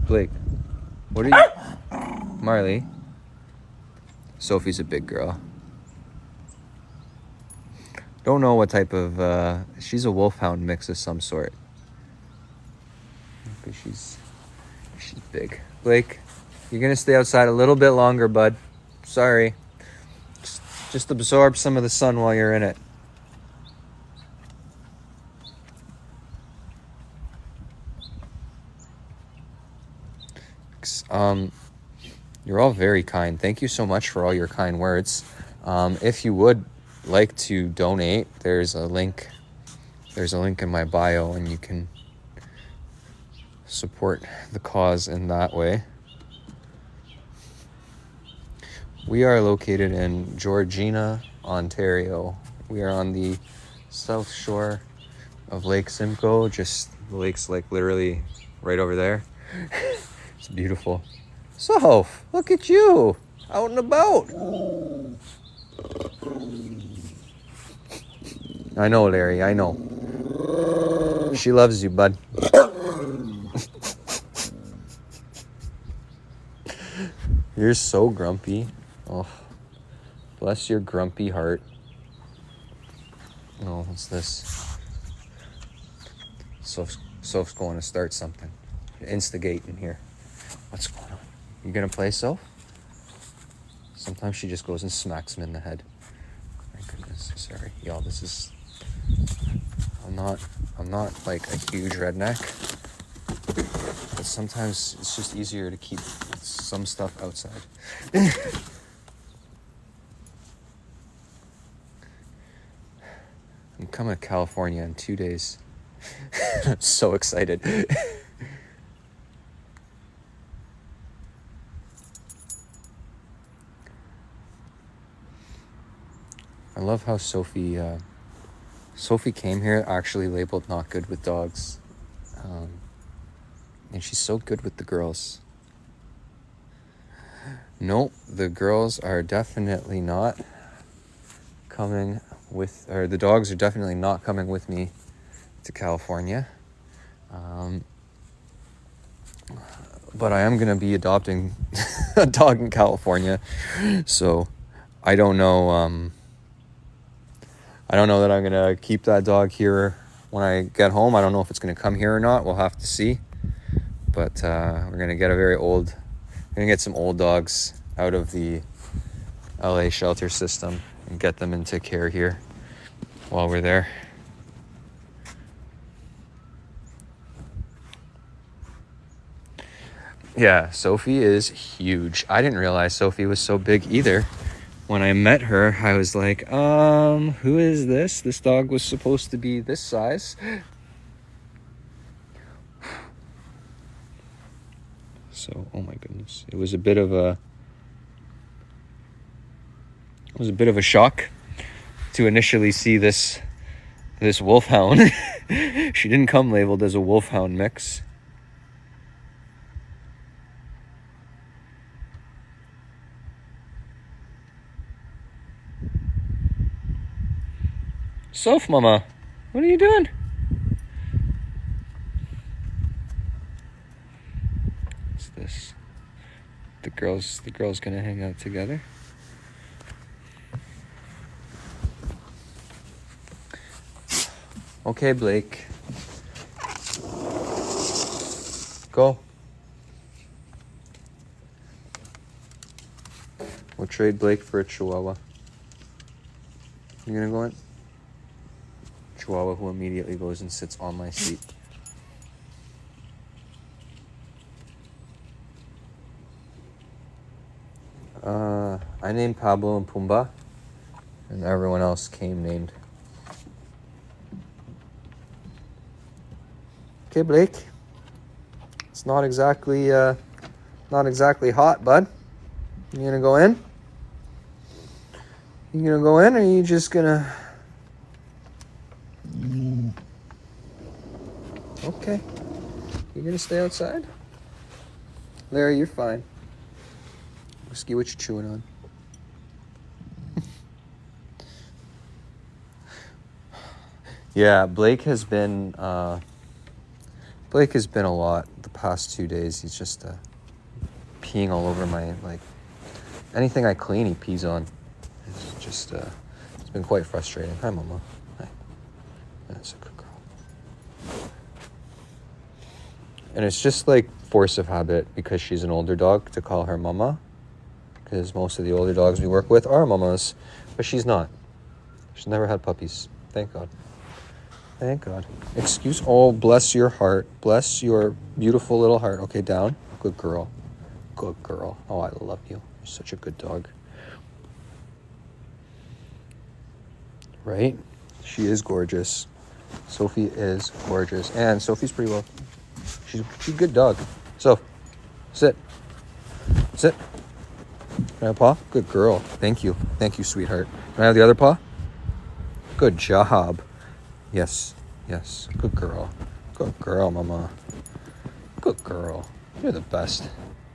Blake, what are you? Marley. Sophie's a big girl. Don't know what type of, she's a wolfhound mix of some sort. But she's big. Blake, you're gonna stay outside a little bit longer, bud. Sorry. Just absorb some of the sun while you're in it. You're all very kind. Thank you so much for all your kind words. If you would like to donate, there's a link in my bio, and you can support the cause in that way. We are located in Georgina, Ontario. We are on the south shore of Lake Simcoe. Just the lake's like literally right over there. It's beautiful. So, look at you, out and about. I know, Larry, I know. She loves you, bud. You're so grumpy. Oh, bless your grumpy heart. Oh, what's this? Soph's going to start something. Instigate in here. What's going on? You gonna play, Soph? Sometimes she just goes and smacks him in the head. My goodness, sorry. Y'all, this is... I'm not like a huge redneck. But sometimes it's just easier to keep some stuff outside. I'm coming to California in 2 days. I'm so excited. I love how Sophie came here actually labeled not good with dogs. And she's so good with the girls. Nope, the girls are definitely not coming with, or the dogs are definitely not coming with me to California. But I am going to be adopting a dog in California. So I don't know that I'm going to keep that dog here when I get home. I don't know if it's going to come here or not. We'll have to see. But we're going to get some old dogs out of the LA shelter system and get them into care here while we're there. Yeah, Sophie is huge. I didn't realize Sophie was so big either. When I met her, I was like, who is this? This dog was supposed to be this size. So, oh my goodness. It was a bit of a shock to initially see this wolfhound. She didn't come labeled as a wolfhound mix. Soph, mama, what are you doing? What's this? The girls gonna hang out together. Okay, Blake. Go. We'll trade Blake for a Chihuahua. You gonna go in? Chihuahua who immediately goes and sits on my seat. I named Pablo and Pumbaa, and everyone else came named. Okay, Blake. It's not exactly hot, bud. You gonna go in? You gonna go in, or are you just gonna? Okay. You gonna stay outside? Larry, you're fine. Whiskey, what you chewing on? Yeah, Blake has been a lot the past 2 days. He's just peeing all over my, like, anything I clean he pees on. It's just it's been quite frustrating. Hi, Mama. Hi. That's a good girl. And it's just like force of habit because she's an older dog to call her Mama, because most of the older dogs we work with are mamas, but she's not. She's never had puppies. Thank God. Thank God. Excuse. Oh, bless your heart. Bless your beautiful little heart. Okay, down. Good girl. Good girl. Oh, I love you. You're such a good dog. Right? She is gorgeous. Sophie is gorgeous. And Sophie's pretty well. She's a good dog. So, sit. Sit. Can I have a paw? Good girl. Thank you. Thank you, sweetheart. Can I have the other paw? Good job. Yes. Yes. Good girl. Good girl, Mama. Good girl. You're the best.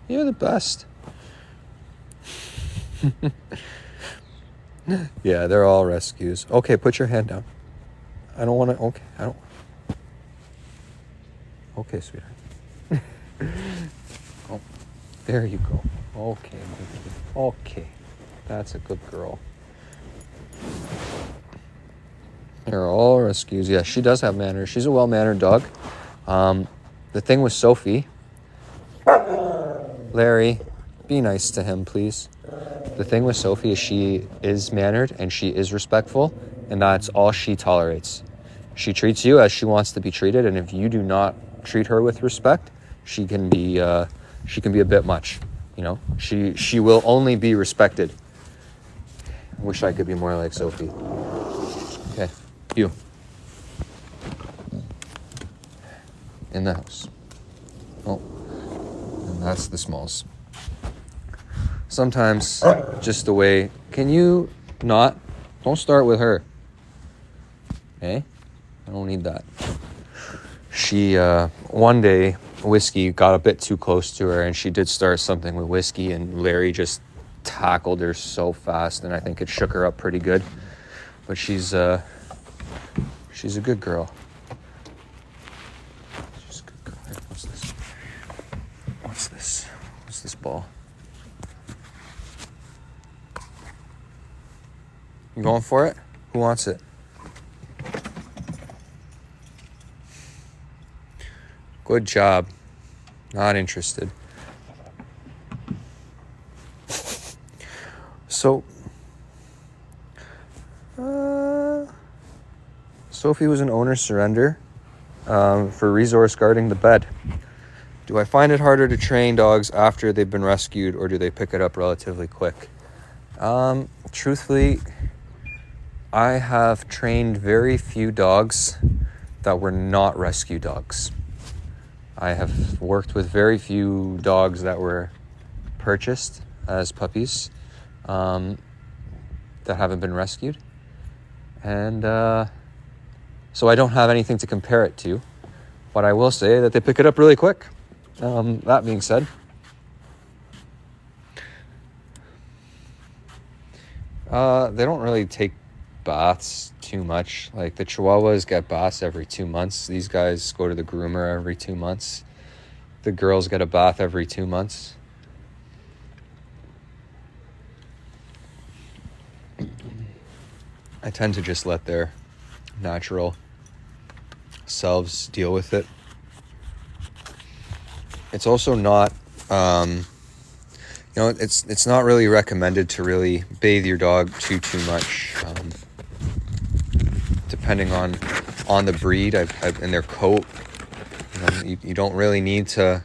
You're the best. Yeah, they're all rescues. Okay, put your hand down. I don't want to. Okay, I don't. Okay, sweetheart. Oh, there you go. Okay, okay. That's a good girl. They're all rescues. Yeah, she does have manners. She's a well-mannered dog. The thing with Sophie, Larry, be nice to him, please. The thing with Sophie is she is mannered and she is respectful, and that's all she tolerates. She treats you as she wants to be treated, and if you do not treat her with respect, she can be a bit much. You know, she will only be respected. I wish I could be more like Sophie. Okay, you. In the house. Oh, and that's the smalls. Sometimes, just the way, can you not? Don't start with her. Okay? I don't need that. She, one day, Whiskey got a bit too close to her, and she did start something with Whiskey, and Larry just tackled her so fast, and I think it shook her up pretty good. But she's a good girl. She's a good girl. Here, what's this? What's this? What's this ball? You going for it? Who wants it? Good job. Not interested. So, Sophie was an owner surrender for resource guarding the bed. Do I find it harder to train dogs after they've been rescued, or do they pick it up relatively quick? Truthfully, I have trained very few dogs that were not rescue dogs. I have worked with very few dogs that were purchased as puppies that haven't been rescued. And so I don't have anything to compare it to. But I will say that they pick it up really quick. That being said, they don't really take baths too much. Like the Chihuahuas get baths every 2 months. These guys go to the groomer every 2 months. The girls get a bath every 2 months. I tend to just let their natural selves deal with it. It's also not, it's not really recommended to really bathe your dog too much, depending on the breed and their coat. You don't really need to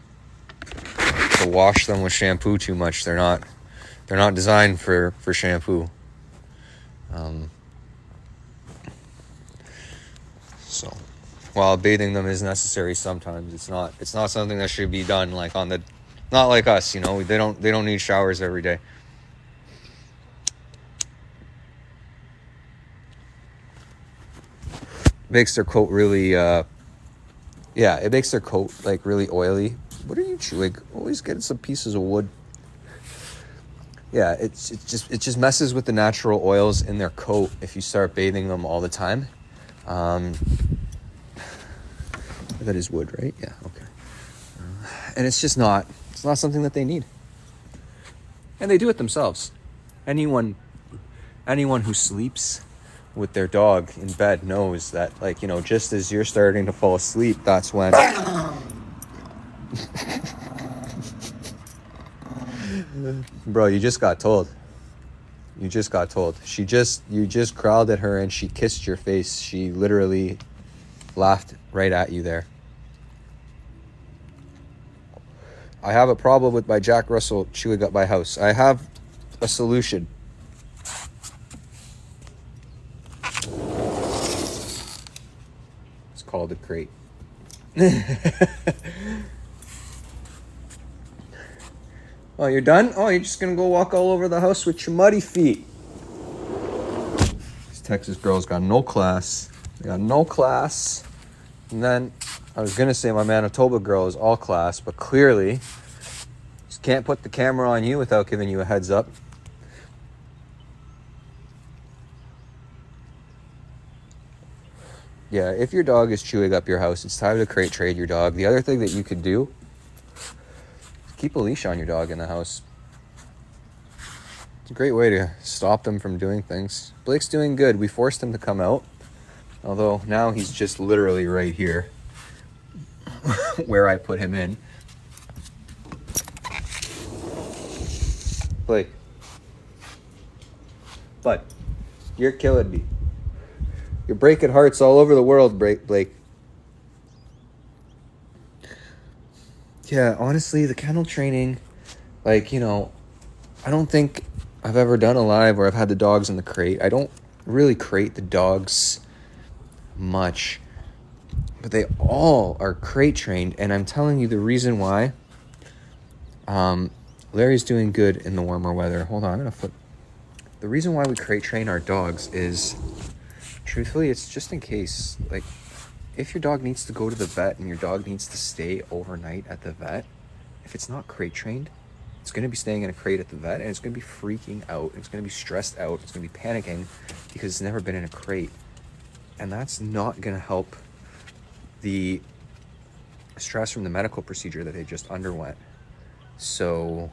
wash them with shampoo too much. They're not designed for shampoo. So while bathing them is necessary sometimes, it's not something that should be done like not like us, they don't need showers every day. Makes their coat really it makes their coat like really oily. What are you chewing? Always getting some pieces of wood. Yeah, it just messes with the natural oils in their coat if you start bathing them all the time. That is wood, right? Yeah, okay. And it's not something that they need. And they do it themselves. Anyone who sleeps with their dog in bed knows that, just as you're starting to fall asleep, that's when... Bro, you just got told. You just growled at her and she kissed your face. She literally laughed right at you there. I have a problem with my Jack Russell chewing up my house. I have a solution. It's called a crate. Oh, you're done? Oh, you're just gonna go walk all over the house with your muddy feet. These Texas girls got no class. They got no class. And then I was gonna say my Manitoba girl is all class, but clearly just can't put the camera on you without giving you a heads up. Yeah, if your dog is chewing up your house, it's time to crate trade your dog. The other thing that you could do is keep a leash on your dog in the house. It's a great way to stop them from doing things. Blake's doing good. We forced him to come out, although now he's just literally right here where I put him in. Blake. Bud, you're killing me. You're breaking hearts all over the world, Blake. Yeah, honestly, the kennel training, I don't think I've ever done a live where I've had the dogs in the crate. I don't really crate the dogs much, but they all are crate trained, and I'm telling you the reason why. Larry's doing good in the warmer weather. Hold on, I'm gonna flip. The reason why we crate train our dogs is, truthfully, it's just in case, if your dog needs to go to the vet and your dog needs to stay overnight at the vet, if it's not crate trained, it's going to be staying in a crate at the vet, and it's going to be freaking out. It's going to be stressed out. It's going to be panicking because it's never been in a crate. And that's not going to help the stress from the medical procedure that they just underwent. So,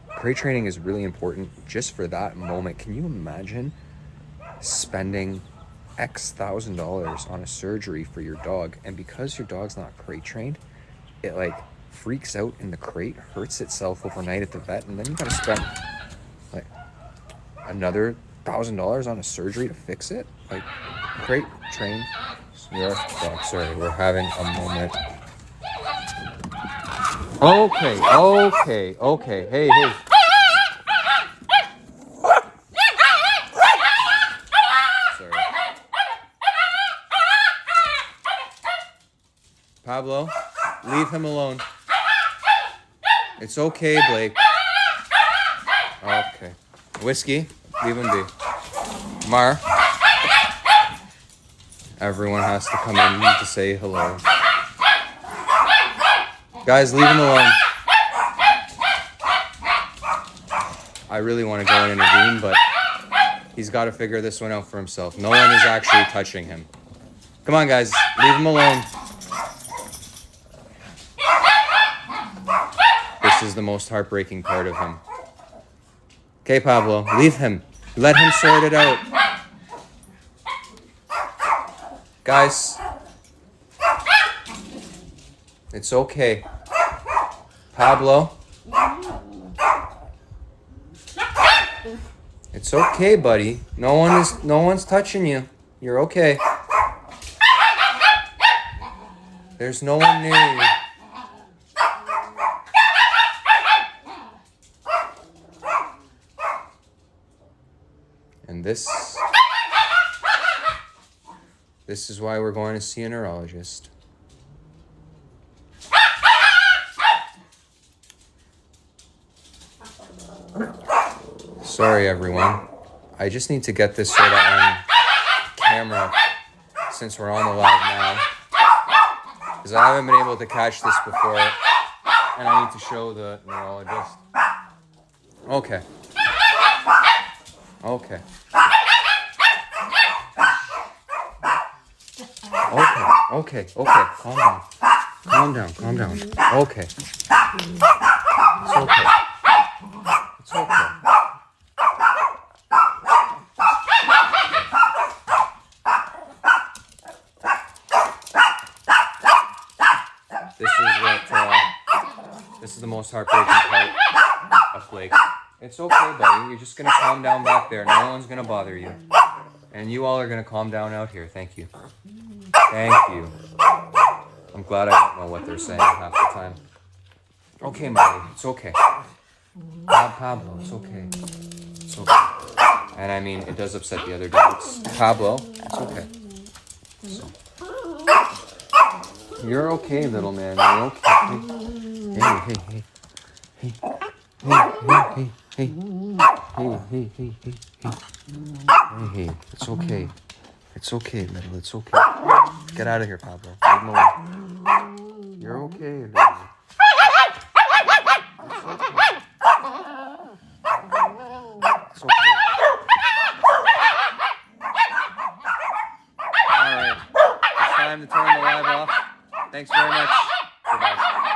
crate training is really important just for that moment. Can you imagine spending X $1,000s on a surgery for your dog, and because your dog's not crate trained, it freaks out in the crate, hurts itself overnight at the vet, and then you gotta spend another $1,000 on a surgery to fix it? Crate train You're okay. Sorry, we're having a moment. Okay. Hey. Sorry. Pablo, leave him alone. It's okay, Blake. Okay. Whiskey, leave him be. Mar, everyone has to come in to say hello. Guys, leave him alone. I really want to go and intervene, but he's got to figure this one out for himself. No one is actually touching him. Come on, guys, leave him alone. This is the most heartbreaking part of him. Okay, Pablo, leave him. Let him sort it out. Guys, it's okay. Pablo, it's okay, buddy. No one's touching you. You're okay. There's no one near you. And this is why we're going to see a neurologist. Sorry, everyone. I just need to get this sort of on camera since we're on the live now. Because I haven't been able to catch this before. And I need to show the neurologist. Okay. Okay. Calm down. Okay. It's okay. This is the most heartbreaking part of Blake. It's okay, buddy. You're just gonna calm down back there. No one's gonna bother you. And you all are gonna calm down out here. Thank you. I'm glad I don't know what they're saying half the time. Okay, Marty. It's okay. Pablo, it's okay. And I mean, it does upset the other dogs. Pablo, it's okay. So. You're okay, little man. You're okay. Hey. It's okay, little. It's okay. Get out of here, Pablo. Leave him alone. You're okay, little. It's okay. All right. It's time to turn the live off. Thanks very much. Goodbye.